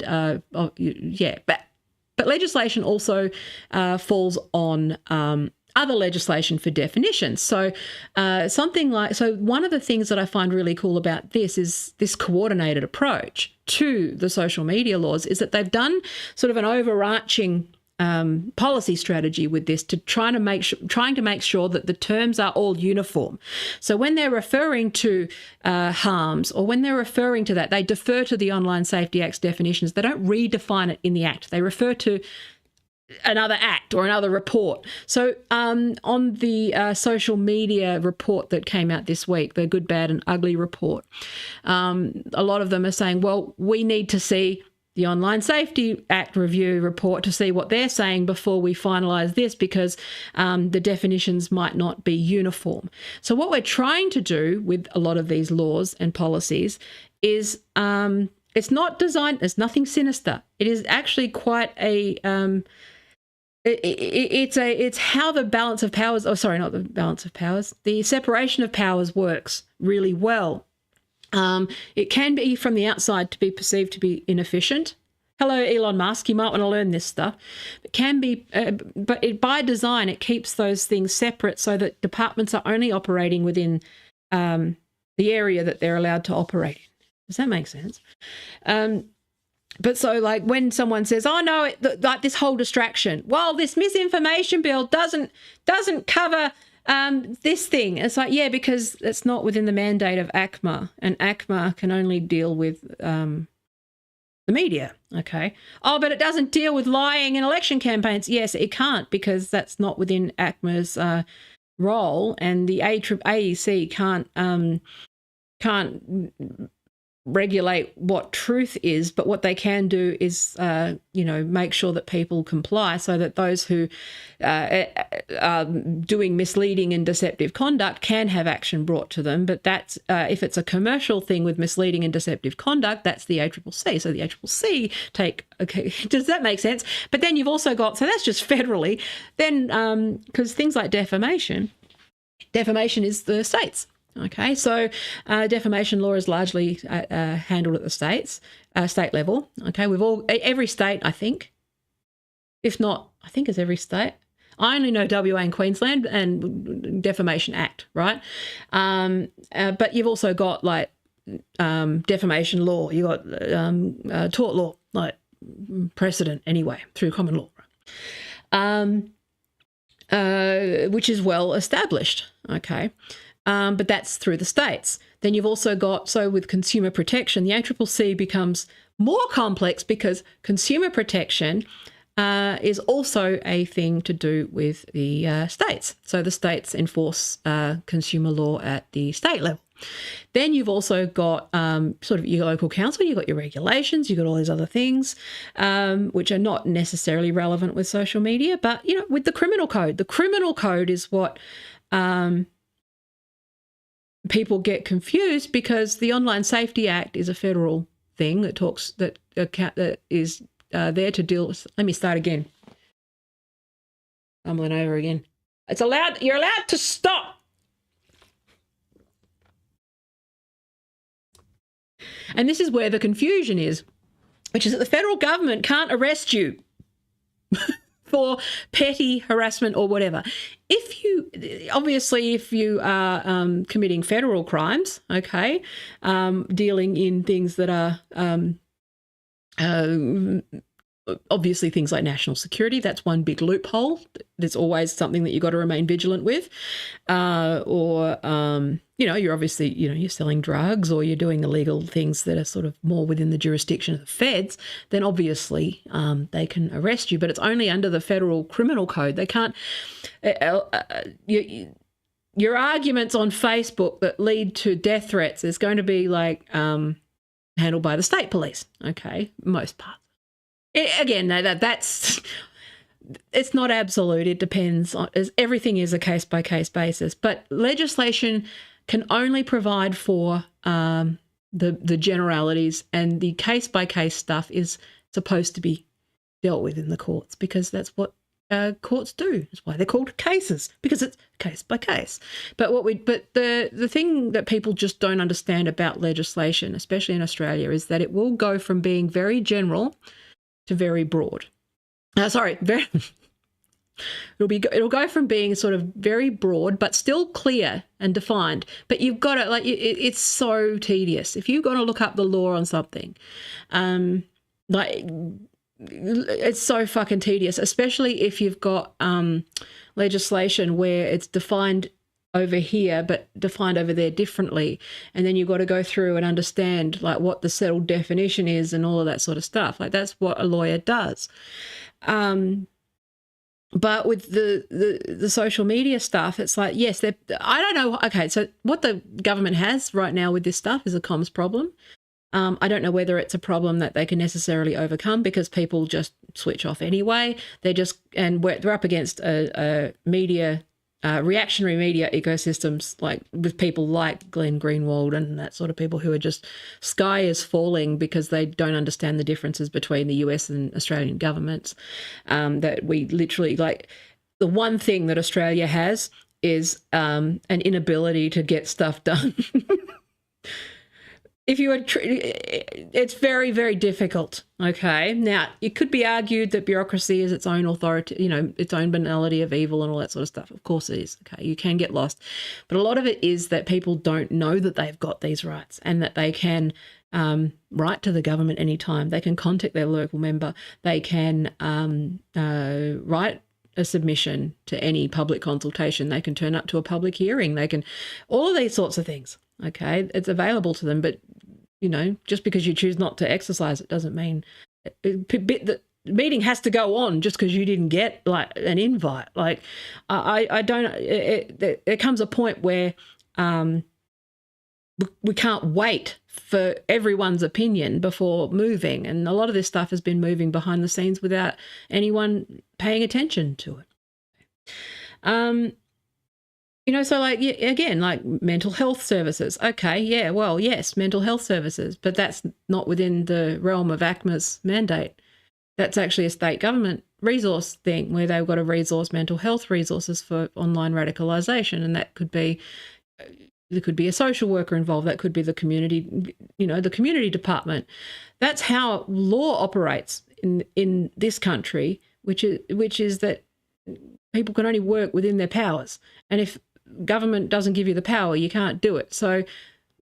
but legislation also falls on other legislation for definitions. So one of the things that I find really cool about this is this coordinated approach to the social media laws is that they've done sort of an overarching policy strategy with this to trying to make sure that the terms are all uniform. So when they're referring to harms, or when they're referring to that, they defer to the Online Safety Act's definitions. They don't redefine it in the Act. They refer to another act or another report. So on the social media report that came out this week, the Good, Bad and Ugly report, a lot of them are saying, well, we need to see the Online Safety Act review report to see what they're saying before we finalise this, because the definitions might not be uniform. So what we're trying to do with a lot of these laws and policies is it's not designed, it's nothing sinister. It is actually quite a it's how the balance of powers, the separation of powers works really well. It can be from the outside to be perceived to be inefficient. Hello, Elon Musk, you might want to learn this stuff. It can be, by design, it keeps those things separate so that departments are only operating within the area that they're allowed to operate in. Does that make sense? But so, like, when someone says, oh, no, like this whole distraction, well, this misinformation bill doesn't cover this thing. It's like, yeah, because it's not within the mandate of ACMA, and ACMA can only deal with the media, okay? Oh, but it doesn't deal with lying in election campaigns. Yes, it can't, because that's not within ACMA's role, and the AEC can't regulate what truth is, but what they can do is, make sure that people comply, so that those who are doing misleading and deceptive conduct can have action brought to them. But that's if it's a commercial thing with misleading and deceptive conduct, that's the ACCC. So the ACCC does that make sense? But then you've also got, so that's just federally. Then because things like defamation is the states. Okay, so defamation law is largely handled at the state level. Okay, every state, I think, if not, I think it's every state. I only know WA and Queensland and Defamation Act, right? But you've also got like defamation law. You got tort law, like precedent anyway through common law, which is well established. Okay. But that's through the states. Then you've also got, so with consumer protection, the ACCC becomes more complex because consumer protection is also a thing to do with the states. So the states enforce consumer law at the state level. Then you've also got sort of your local council, you've got your regulations, you've got all these other things, which are not necessarily relevant with social media, but, with the criminal code. The criminal code is what people get confused, because the Online Safety Act is a federal thing that is there to deal with. Let me start again. Stumbling over again. You're allowed to stop. And this is where the confusion is, which is that the federal government can't arrest you for petty harassment or whatever. If you are committing federal crimes, okay, dealing in things that are obviously things like national security, that's one big loophole. There's always something that you've got to remain vigilant with. You're obviously, you're selling drugs or you're doing illegal things that are sort of more within the jurisdiction of the feds, then obviously they can arrest you, but it's only under the federal criminal code. They can't, your arguments on Facebook that lead to death threats is going to be like handled by the state police, okay, most parts. That's it's not absolute. It depends on, everything is a case-by-case basis, but legislation can only provide for the generalities, and the case-by-case stuff is supposed to be dealt with in the courts, because that's what courts do. That's why they're called cases, because it's case-by-case. But the thing that people just don't understand about legislation, especially in Australia, is that it will go from being very general to very broad. It'll go from being sort of very broad but still clear and defined. But you've got to, it's so tedious. If you're going to look up the law on something, it's so fucking tedious, especially if you've got legislation where it's defined over here but defined over there differently, and then you've got to go through and understand like what the settled definition is and all of that sort of stuff. Like, that's what a lawyer does. But with the social media stuff, it's like, yes, I don't know. Okay, so what the government has right now with this stuff is a comms problem. I don't know whether it's a problem that they can necessarily overcome, because people just switch off anyway. They're up against a media, reactionary media ecosystems, like with people like Glenn Greenwald and that sort of people who are just, sky is falling because they don't understand the differences between the US and Australian governments. That we literally, like, the one thing that Australia has is an inability to get stuff done. If you are, it's very, very difficult. Okay. Now, it could be argued that bureaucracy is its own authority, its own banality of evil and all that sort of stuff. Of course it is. Okay. You can get lost. But a lot of it is that people don't know that they've got these rights, and that they can write to the government anytime. They can contact their local member. They can write a submission to any public consultation. They can turn up to a public hearing. They can, all of these sorts of things. Okay, it's available to them, but just because you choose not to exercise it doesn't mean the meeting has to go on just because you didn't get like an invite. Like, I don't. There comes a point where we can't wait for everyone's opinion before moving. And a lot of this stuff has been moving behind the scenes without anyone paying attention to it. So like, again, like mental health services. Okay, yeah, well, yes, mental health services, but that's not within the realm of ACMA's mandate. That's actually a state government resource thing where they've got to resource mental health resources for online radicalisation, and that could be there could be a social worker involved. That could be the community, the community department. That's how law operates in this country, which is that people can only work within their powers, and if government doesn't give you the power, you can't do it. So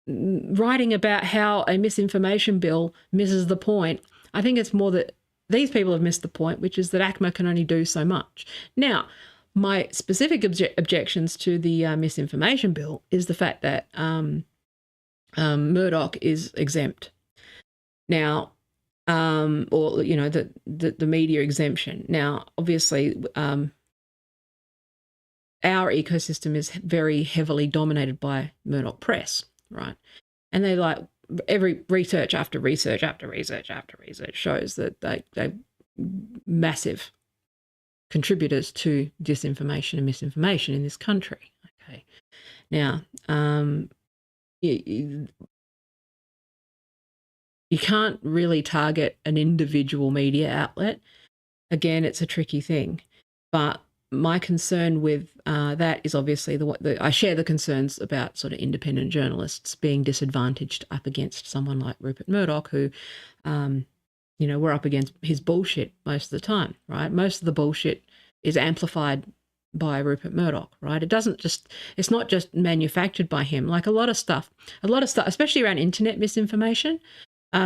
writing about how a misinformation bill misses the point, I think it's more that these people have missed the point, which is that ACMA can only do so much. Now, my specific objections to the misinformation bill is the fact that Murdoch is exempt now, or the media exemption. Now, obviously, our ecosystem is very heavily dominated by Murdoch Press, right? And they like every research after research after research after research shows that they massive contributors to disinformation and misinformation in this country. Okay, now you can't really target an individual media outlet. Again, it's a tricky thing, but my concern with that is obviously I share the concerns about sort of independent journalists being disadvantaged up against someone like Rupert Murdoch, who, we're up against his bullshit most of the time, right? Most of the bullshit is amplified by Rupert Murdoch, right? It's not just manufactured by him. Like a lot of stuff, especially around internet misinformation,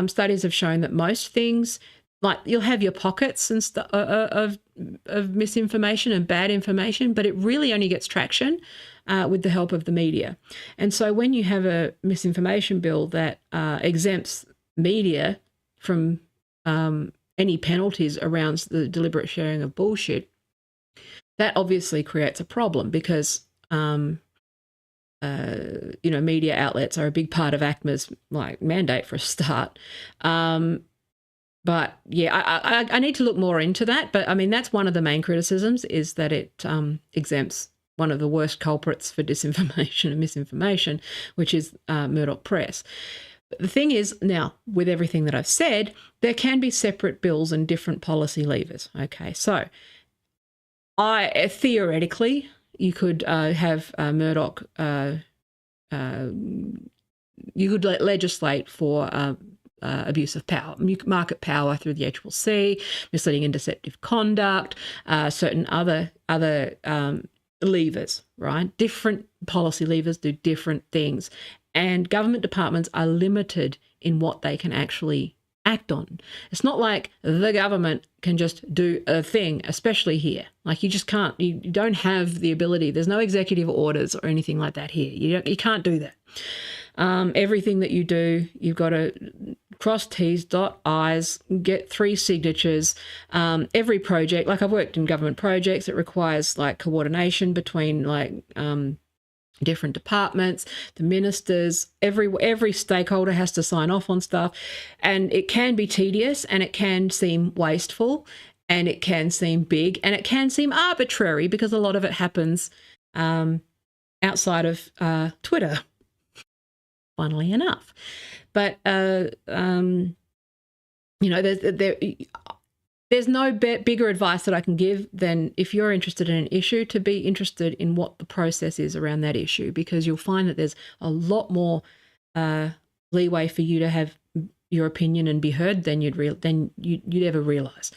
studies have shown that most things, like you'll have your pockets and of misinformation and bad information, but it really only gets traction with the help of the media. And so when you have a misinformation bill that exempts media from any penalties around the deliberate sharing of bullshit, that obviously creates a problem because media outlets are a big part of ACMA's mandate for a start. But yeah, I need to look more into that. But I mean, that's one of the main criticisms, is that it exempts one of the worst culprits for disinformation and misinformation, which is Murdoch Press. But the thing is, now, with everything that I've said, there can be separate bills and different policy levers. Okay, so theoretically, you could have Murdoch, you could legislate for abuse of power, market power through the ACCC, misleading and deceptive conduct, certain other levers, right? Different policy levers do different things, and government departments are limited in what they can actually act on. It's not like the government can just do a thing, especially here. Like you just can't, you don't have the ability. There's no executive orders or anything like that here. You can't do that. Everything that you do, you've got to cross T's, dot I's, get 3 signatures. Every project, like I've worked in government projects, it requires like coordination between different departments, the ministers, every stakeholder has to sign off on stuff. And it can be tedious, and it can seem wasteful, and it can seem big, and it can seem arbitrary, because a lot of it happens outside of Twitter, funnily enough. But there's no bigger advice that I can give than, if you're interested in an issue, to be interested in what the process is around that issue, because you'll find that there's a lot more leeway for you to have your opinion and be heard than you'd ever realise.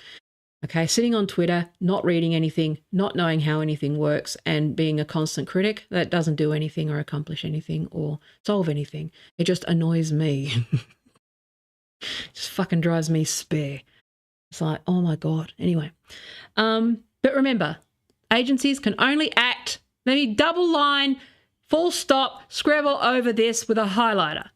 Okay, sitting on Twitter, not reading anything, not knowing how anything works, and being a constant critic, that doesn't do anything or accomplish anything or solve anything. It just annoys me. Just fucking drives me spare. It's like, oh my God. Anyway, but remember, agencies can only act, maybe double line, full stop, scribble over this with a highlighter.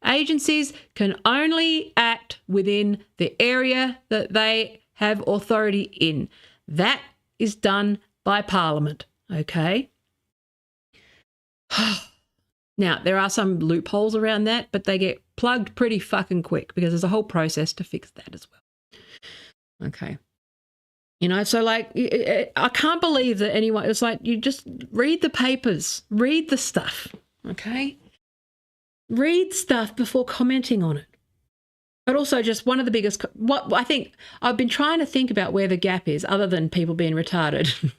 Agencies can only act within the area that they have authority in. That is done by Parliament, okay? Now, there are some loopholes around that, but they get plugged pretty fucking quick because there's a whole process to fix that as well. Okay. You know, so like, I can't believe that anyone, it's like, you just read the papers, read the stuff, okay? Read stuff before commenting on it. But also just one of the biggest, what I think, I've been trying to think about where the gap is other than people being retarded.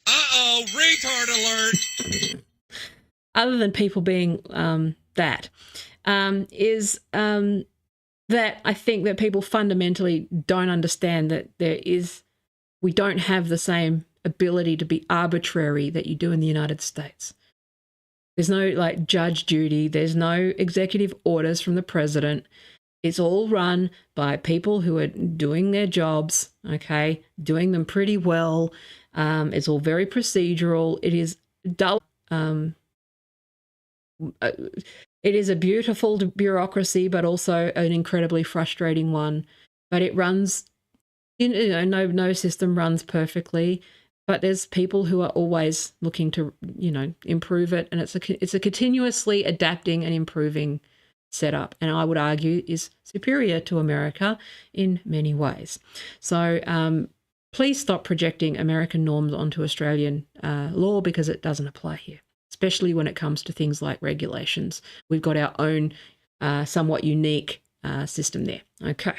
Uh-oh, retard alert. Other than people being that I think that people fundamentally don't understand that we don't have the same ability to be arbitrary that you do in the United States. There's no like judge duty. There's no executive orders from the president. It's all run by people who are doing their jobs, okay, doing them pretty well. It's all very procedural. It is dull. It is a beautiful bureaucracy, but also an incredibly frustrating one. But it runs, no system runs perfectly. But there's people who are always looking to, improve it, and it's a continuously adapting and improving setup. And I would argue is superior to America in many ways. So please stop projecting American norms onto Australian law because it doesn't apply here, especially when it comes to things like regulations. We've got our own somewhat unique system there. Okay.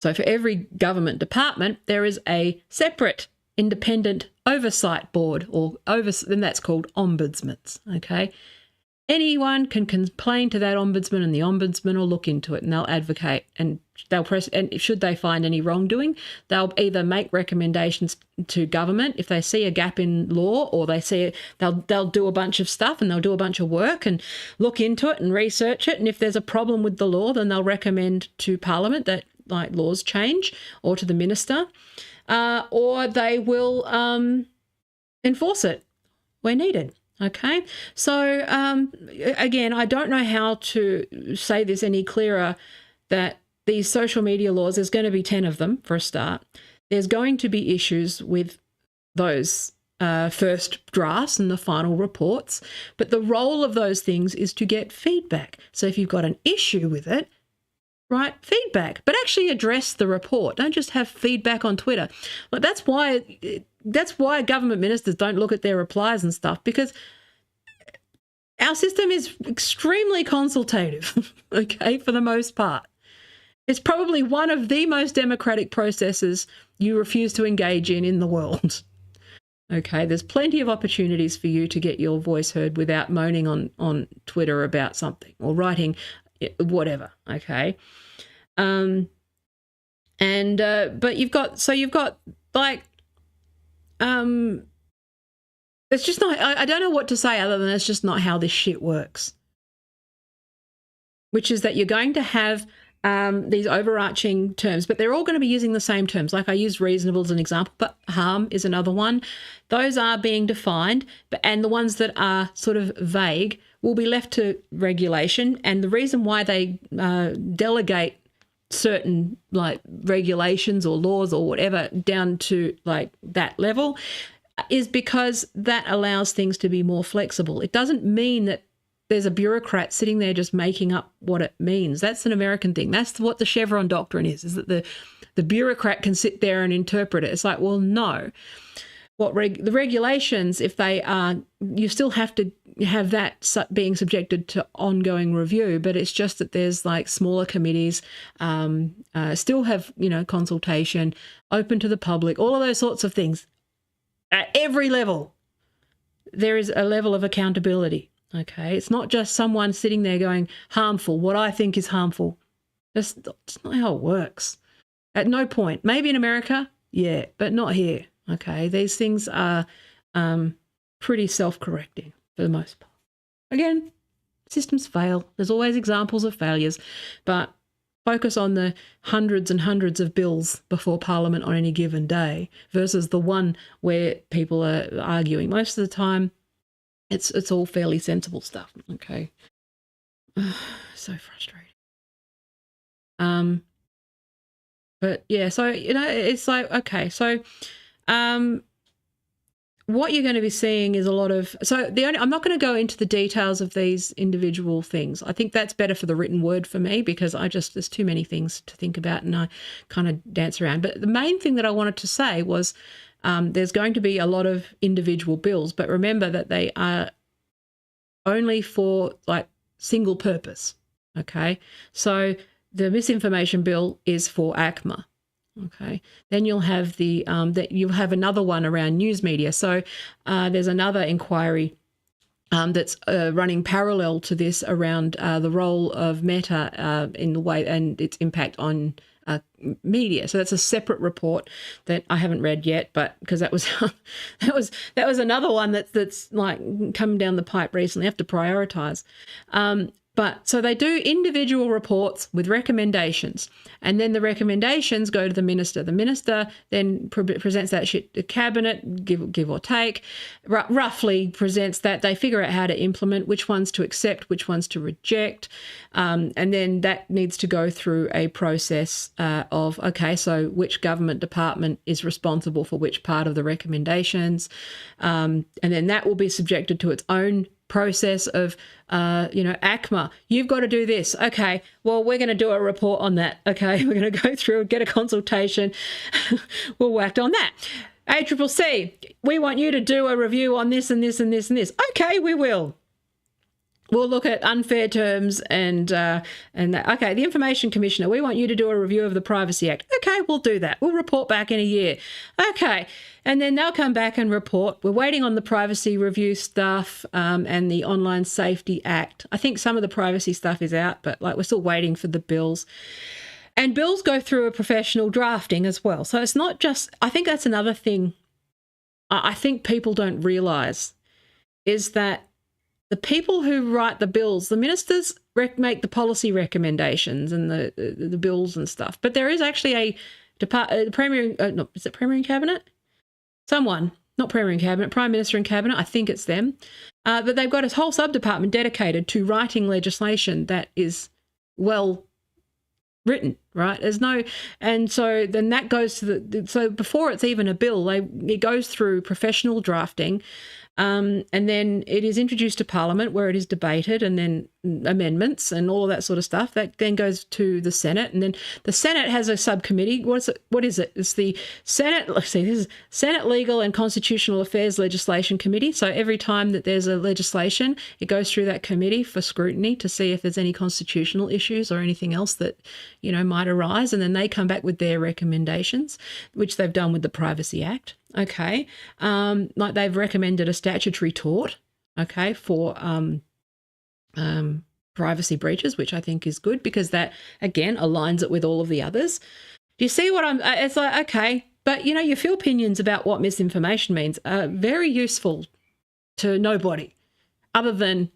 So for every government department, there is a separate independent oversight board, and that's called ombudsmans. Okay. Anyone can complain to that ombudsman, and the ombudsman will look into it and they'll advocate, and and should they find any wrongdoing, they'll either make recommendations to government if they see a gap in law, or they'll do a bunch of stuff and they'll do a bunch of work and look into it and research it. And if there's a problem with the law, then they'll recommend to Parliament that like laws change, or to the minister, or they will enforce it where needed. Okay, so again, I don't know how to say this any clearer, that these social media laws, there's going to be 10 of them for a start. There's going to be issues with those first drafts and the final reports, but the role of those things is to get feedback. So if you've got an issue with it, right, feedback, but actually address the report. Don't just have feedback on Twitter. Like that's why government ministers don't look at their replies and stuff, because our system is extremely consultative, okay, for the most part. It's probably one of the most democratic processes you refuse to engage in the world. Okay, there's plenty of opportunities for you to get your voice heard without moaning on Twitter about something or writing whatever, okay? But you've got like it's just not, I don't know what to say other than it's just not how this shit works. Which is that you're going to have these overarching terms, but they're all going to be using the same terms. Like I used reasonable as an example, but harm is another one. Those are being defined, and the ones that are sort of vague will be left to regulation. And the reason why they delegate certain like regulations or laws or whatever down to like that level is because that allows things to be more flexible. It doesn't mean that there's a bureaucrat sitting there just making up what it means. That's an American thing. That's what the Chevron doctrine is that the bureaucrat can sit there and interpret it. It's like, well, no. The regulations, if they are, you still have to have that being subjected to ongoing review, but it's just that there's like smaller committees, still have, consultation, open to the public, all of those sorts of things. At every level, there is a level of accountability, okay? It's not just someone sitting there going, harmful, what I think is harmful. That's not how it works. At no point. Maybe in America, yeah, but not here, okay? These things are pretty self-correcting for the most part. Again, systems fail. There's always examples of failures, but focus on the hundreds and hundreds of bills before Parliament on any given day versus the one where people are arguing. Most of the time, it's all fairly sensible stuff. Okay, so frustrating. But yeah, so it's like okay, so what you're going to be seeing is a lot of, I'm not going to go into the details of these individual things. I think that's better for the written word for me, because there's too many things to think about and I kind of dance around. But the main thing that I wanted to say was there's going to be a lot of individual bills, but remember that they are only for like single purpose. Okay. So the misinformation bill is for ACMA. Okay, then you'll have you'll have another one around news media. So there's another inquiry that's running parallel to this around the role of Meta in the way and its impact on media. So that's a separate report that I haven't read yet, but because that was that was another one that's like come down the pipe recently. I have to prioritize. But so they do individual reports with recommendations, and then the recommendations go to the minister. The minister then presents that shit to cabinet, give or take, roughly presents that. They figure out how to implement, which ones to accept, which ones to reject, and then that needs to go through a process of, okay, so which government department is responsible for which part of the recommendations, and then that will be subjected to its own process of, ACMA, you've got to do this. Okay, well, we're going to do a report on that. Okay, we're going to go through and get a consultation. We'll whack on that. ACCC, we want you to do a review on this and this and this and this. Okay, we will. We'll look at unfair terms and that. Okay, the Information Commissioner, we want you to do a review of the Privacy Act. Okay, we'll do that. We'll report back in a year. Okay, and then they'll come back and report. We're waiting on the privacy review stuff and the Online Safety Act. I think some of the privacy stuff is out, but like we're still waiting for the bills. And bills go through a professional drafting as well. So it's not just, I think that's another thing I think people don't realise is that the people who write the bills, the ministers make the policy recommendations and the bills and stuff. But there is actually a Premier, is it Premier and Cabinet? Someone, not Premier and Cabinet, Prime Minister and Cabinet, I think it's them. But they've got a whole sub-department dedicated to writing legislation that is well written, right? And so then that goes to so before it's even a bill, it goes through professional drafting. And then it is introduced to Parliament where it is debated and then amendments and all of that sort of stuff. That then goes to the Senate, and then the Senate has a subcommittee. What is it? It's the Senate, let's see, this is Senate Legal and Constitutional Affairs Legislation Committee. So every time that there's a legislation, it goes through that committee for scrutiny to see if there's any constitutional issues or anything else that, might arise. And then they come back with their recommendations, which they've done with the Privacy Act. Okay, like they've recommended a statutory tort, okay, for privacy breaches, which I think is good because that, again, aligns it with all of the others. Do you see what it's like, okay, but, your few opinions about what misinformation means are very useful to nobody other than,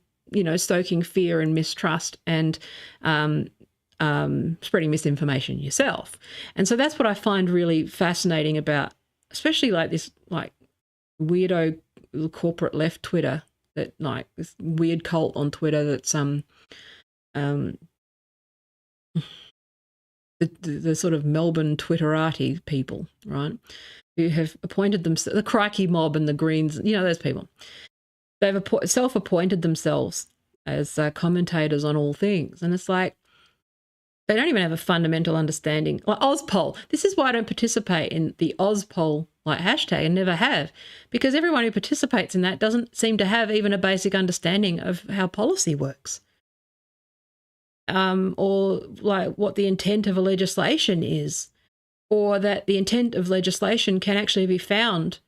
stoking fear and mistrust and spreading misinformation yourself. And so that's what I find really fascinating about especially like this weirdo corporate left Twitter, that like this weird cult on Twitter that's the sort of Melbourne Twitterati people, right, who have appointed themselves, the Crikey Mob and the Greens, those people. They've self-appointed themselves as commentators on all things. And it's like, they don't even have a fundamental understanding. Like Ozpol. This is why I don't participate in the Ozpol hashtag and never have, because everyone who participates in that doesn't seem to have even a basic understanding of how policy works, or like what the intent of a legislation is, or that the intent of legislation can actually be found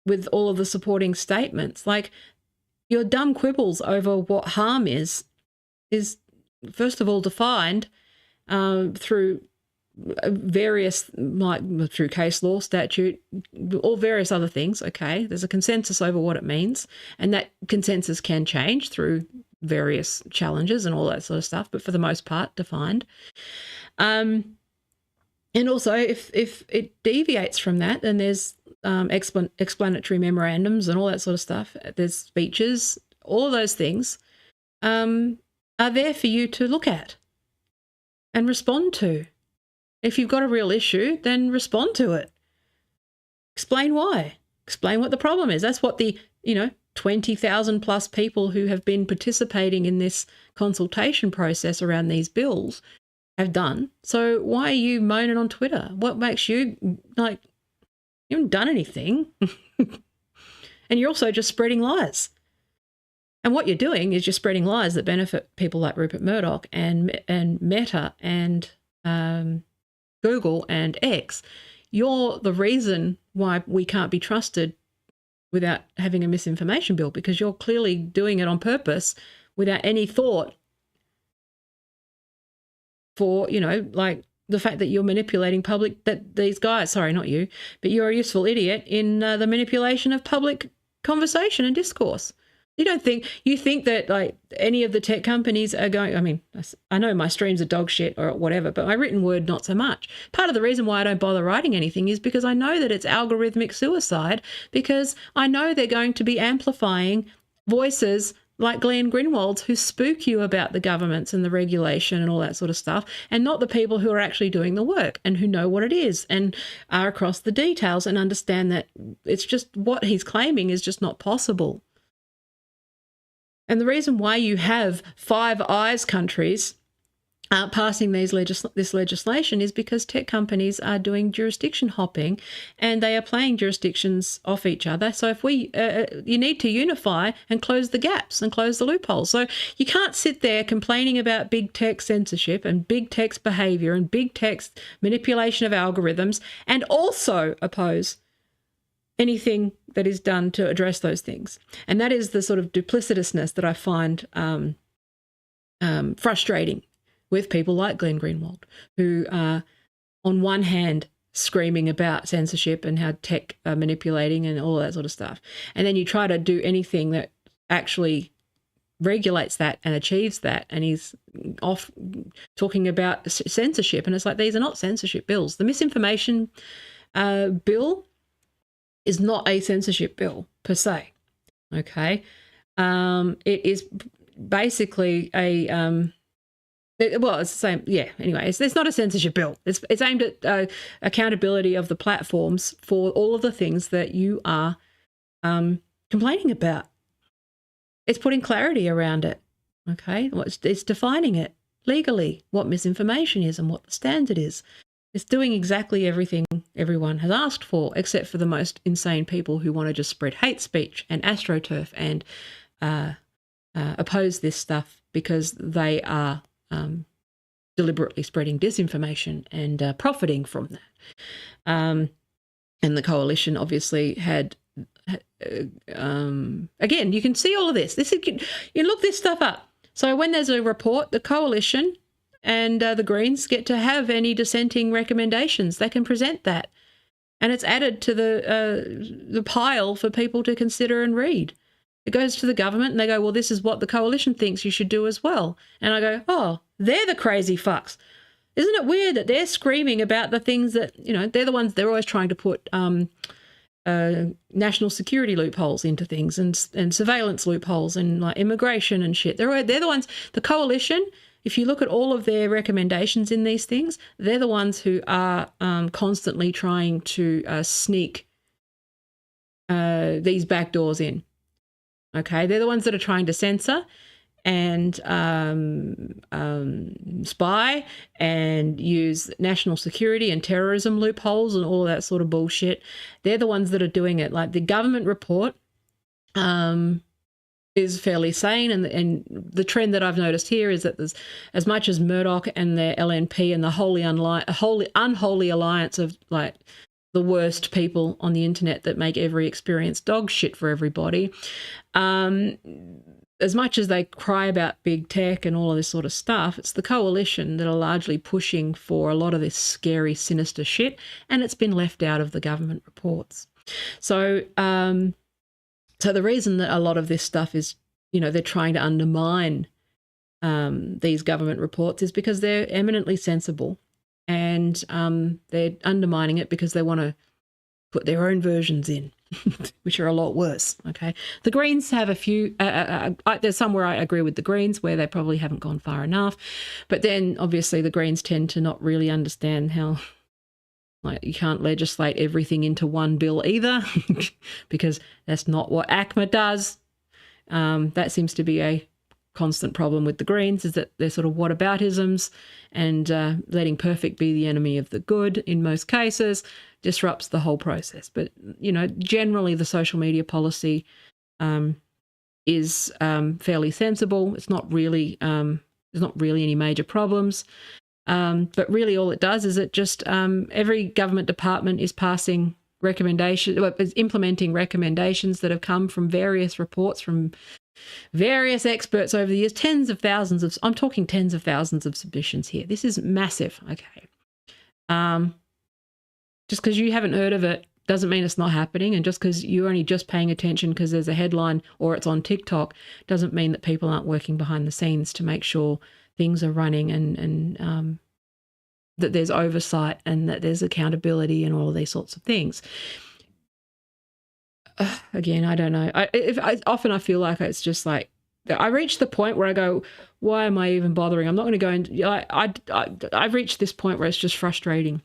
with all of the supporting statements. Like your dumb quibbles over what harm is first of all defined through various, through case law, statute, all various other things. Okay, there's a consensus over what it means, and that consensus can change through various challenges and all that sort of stuff, but for the most part defined. And also if it deviates from that, then there's explanatory memorandums and all that sort of stuff. There's speeches, all of those things are there for you to look at and respond to. If you've got a real issue, then respond to it. Explain why. Explain what the problem is. That's what the, 20,000 plus people who have been participating in this consultation process around these bills have done. So why are you moaning on Twitter? What makes you, like, you haven't done anything. And you're also just spreading lies. And what you're doing is you're spreading lies that benefit people like Rupert Murdoch and Meta and Google and X. You're the reason why we can't be trusted without having a misinformation bill, because you're clearly doing it on purpose without any thought for, like the fact that you're manipulating public, that these guys, sorry, not you, but you're a useful idiot in the manipulation of public conversation and discourse. You think that like any of the tech companies are going, I mean, I know my streams are dog shit or whatever, but my written word, not so much. Part of the reason why I don't bother writing anything is because I know that it's algorithmic suicide, because I know they're going to be amplifying voices like Glenn Greenwald's who spook you about the governments and the regulation and all that sort of stuff, and not the people who are actually doing the work and who know what it is and are across the details and understand that it's just what he's claiming is just not possible. And the reason why you have Five Eyes countries passing this legislation is because tech companies are doing jurisdiction hopping and they are playing jurisdictions off each other. So if you need to unify and close the gaps and close the loopholes. So you can't sit there complaining about big tech censorship and big tech's behavior and big tech's manipulation of algorithms and also oppose anything that is done to address those things. And that is the sort of duplicitousness that I find frustrating with people like Glenn Greenwald, who are on one hand screaming about censorship and how tech are manipulating and all that sort of stuff. And then you try to do anything that actually regulates that and achieves that, and he's off talking about censorship. And it's like, these are not censorship bills. The misinformation bill is not a censorship bill per se, okay? It is basically a, well, it's the same, yeah, anyway, it's not a censorship bill. It's aimed at accountability of the platforms for all of the things that you are complaining about. It's putting clarity around it, okay? It's defining it legally, what misinformation is and what the standard is. It's doing exactly everything everyone has asked for, except for the most insane people who want to just spread hate speech and astroturf and oppose this stuff because they are deliberately spreading disinformation and profiting from that. And the coalition obviously had, again, you can see all of this. You look this stuff up. So when there's a report, the coalition and the Greens get to have any dissenting recommendations. They can present that. And it's added to the pile for people to consider and read. It goes to the government and they go, well, this is what the coalition thinks you should do as well. And I go, oh, they're the crazy fucks. Isn't it weird that they're screaming about the things that, they're the ones, they're always trying to put national security loopholes into things and surveillance loopholes and like immigration and shit. They're the ones, the coalition, if you look at all of their recommendations in these things, they're the ones who are constantly trying to sneak these back doors in. Okay, they're the ones that are trying to censor and spy and use national security and terrorism loopholes and all of that sort of bullshit. They're the ones that are doing it. Like the government report is fairly sane, and the trend that I've noticed here is that there's, as much as Murdoch and their LNP and the unholy alliance of like the worst people on the internet that make every experience dog shit for everybody, as much as they cry about big tech and all of this sort of stuff, it's the coalition that are largely pushing for a lot of this scary, sinister shit, and it's been left out of the government reports. So so the reason that a lot of this stuff is, they're trying to undermine these government reports is because they're eminently sensible, and they're undermining it because they want to put their own versions in, which are a lot worse, okay? The Greens have a few, there's somewhere I agree with the Greens where they probably haven't gone far enough, but then obviously the Greens tend to not really understand how Like, you can't legislate everything into one bill either, because that's not what ACMA does. That seems to be a constant problem with the Greens, is that they're sort of whataboutisms, and letting perfect be the enemy of the good in most cases disrupts the whole process. But, generally the social media policy is fairly sensible. It's not really there's not really any major problems. But really all it does is it just every government department is passing recommendations, is implementing recommendations that have come from various reports from various experts over the years. I'm talking tens of thousands of submissions here. This is massive, okay? Just because you haven't heard of it doesn't mean it's not happening, and just because you're only just paying attention because there's a headline or it's on TikTok doesn't mean that people aren't working behind the scenes to make sure things are running, and that there's oversight and that there's accountability and all of these sorts of things. Again, I don't know. Often I feel like it's just like, I reach the point where I go, why am I even bothering? I'm not going to go into, I've reached this point where it's just frustrating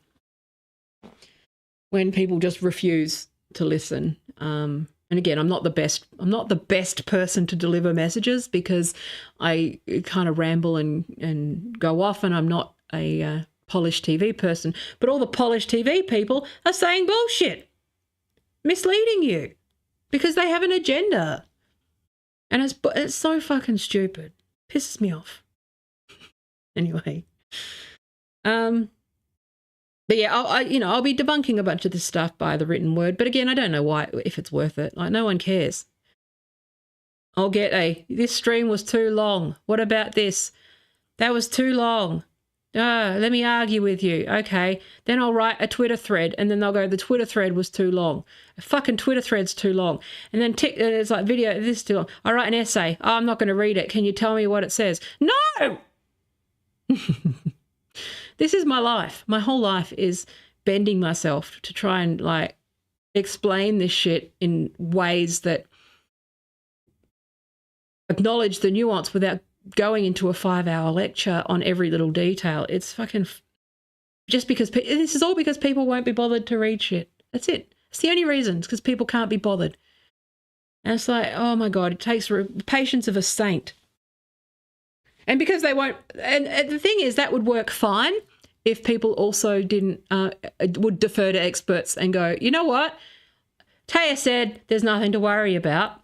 when people just refuse to listen. And again, I'm not the best person to deliver messages, because I kind of ramble and go off, and I'm not a polished TV person. But all the polished TV people are saying bullshit, misleading you, because they have an agenda. And it's so fucking stupid. Pisses me off. Anyway. But yeah, I'll be debunking a bunch of this stuff by the written word. But again, I don't know if it's worth it. Like, no one cares. I'll get this stream was too long. What about this? That was too long. Let me argue with you. Okay. Then I'll write a Twitter thread, and then they'll go, the Twitter thread was too long. A fucking Twitter thread's too long. And then it's like, video, this is too long. I write an essay. Oh, I'm not going to read it. Can you tell me what it says? No! This is my life. My whole life is bending myself to try and, like, explain this shit in ways that acknowledge the nuance without going into a 5-hour lecture on every little detail. It's fucking just because this is all because people won't be bothered to read shit. That's it. It's the only reason. It's because people can't be bothered. And it's like, oh my God, it takes the patience of a saint. And because they won't, and the thing is, that would work fine if people also would defer to experts and go, you know what? Taya said there's nothing to worry about.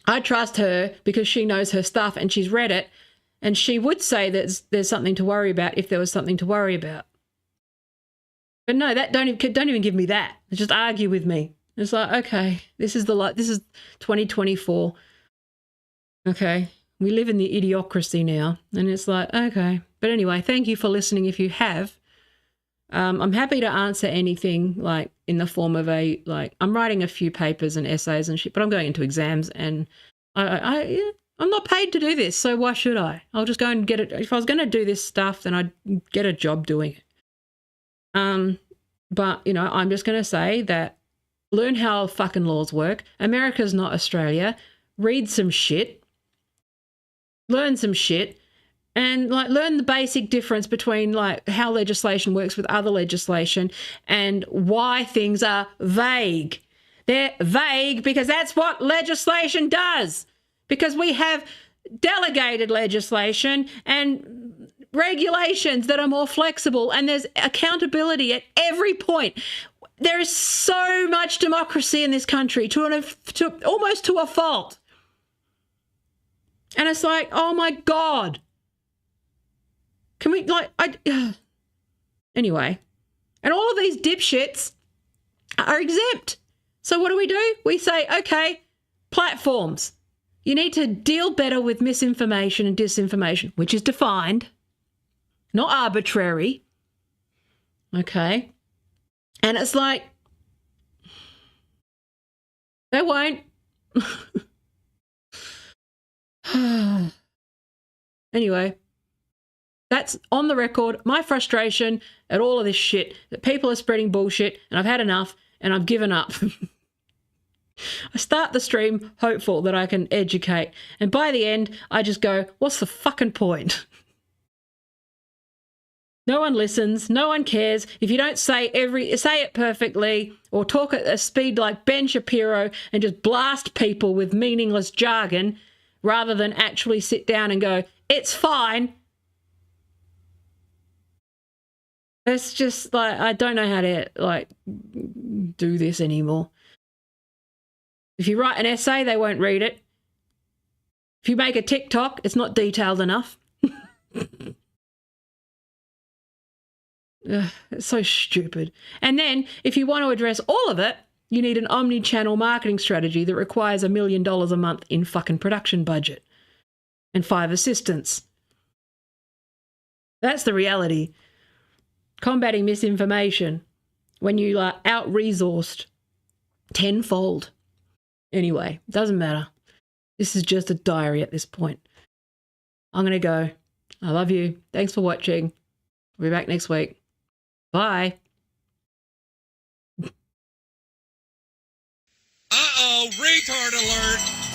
I trust her because she knows her stuff and she's read it, and she would say that there's something to worry about if there was something to worry about. But no, that don't even give me that. Just argue with me. It's like, okay, this is 2024. Okay, we live in the idiocracy now, and it's like, okay. But anyway, thank you for listening. If you have, I'm happy to answer anything, like in the form of I'm writing a few papers and essays and shit, but I'm going into exams, and I'm not paid to do this, so why should I? I'll just go and get it. If I was going to do this stuff, then I'd get a job doing it. But, I'm just going to say that learn how fucking laws work. America's not Australia. Read some shit. Learn some shit. And, learn the basic difference between, how legislation works with other legislation and why things are vague. They're vague because that's what legislation does. Because we have delegated legislation and regulations that are more flexible, and there's accountability at every point. There is so much democracy in this country to almost to a fault. And it's like, oh my God. Can we, anyway. And all of these dipshits are exempt. So what do? We say, okay, platforms. You need to deal better with misinformation and disinformation, which is defined, not arbitrary. Okay. And it's like, they won't. Anyway, that's on the record, my frustration at all of this shit, that people are spreading bullshit, and I've had enough, and I've given up. I start the stream hopeful that I can educate, and by the end, I just go, what's the fucking point? No one listens. No one cares. If you don't say it perfectly or talk at a speed like Ben Shapiro and just blast people with meaningless jargon rather than actually sit down and go, it's fine. It's just like, I don't know how to like do this anymore. If you write an essay, they won't read it. If you make a TikTok, it's not detailed enough. Ugh, it's so stupid. And then if you want to address all of it, you need an omni-channel marketing strategy that requires $1 million a month in fucking production budget and 5 assistants. That's the reality. Combating misinformation when you are out-resourced tenfold. Anyway, doesn't matter. This is just a diary at this point. I'm going to go. I love you. Thanks for watching. I'll be back next week. Bye. Uh-oh, retard alert.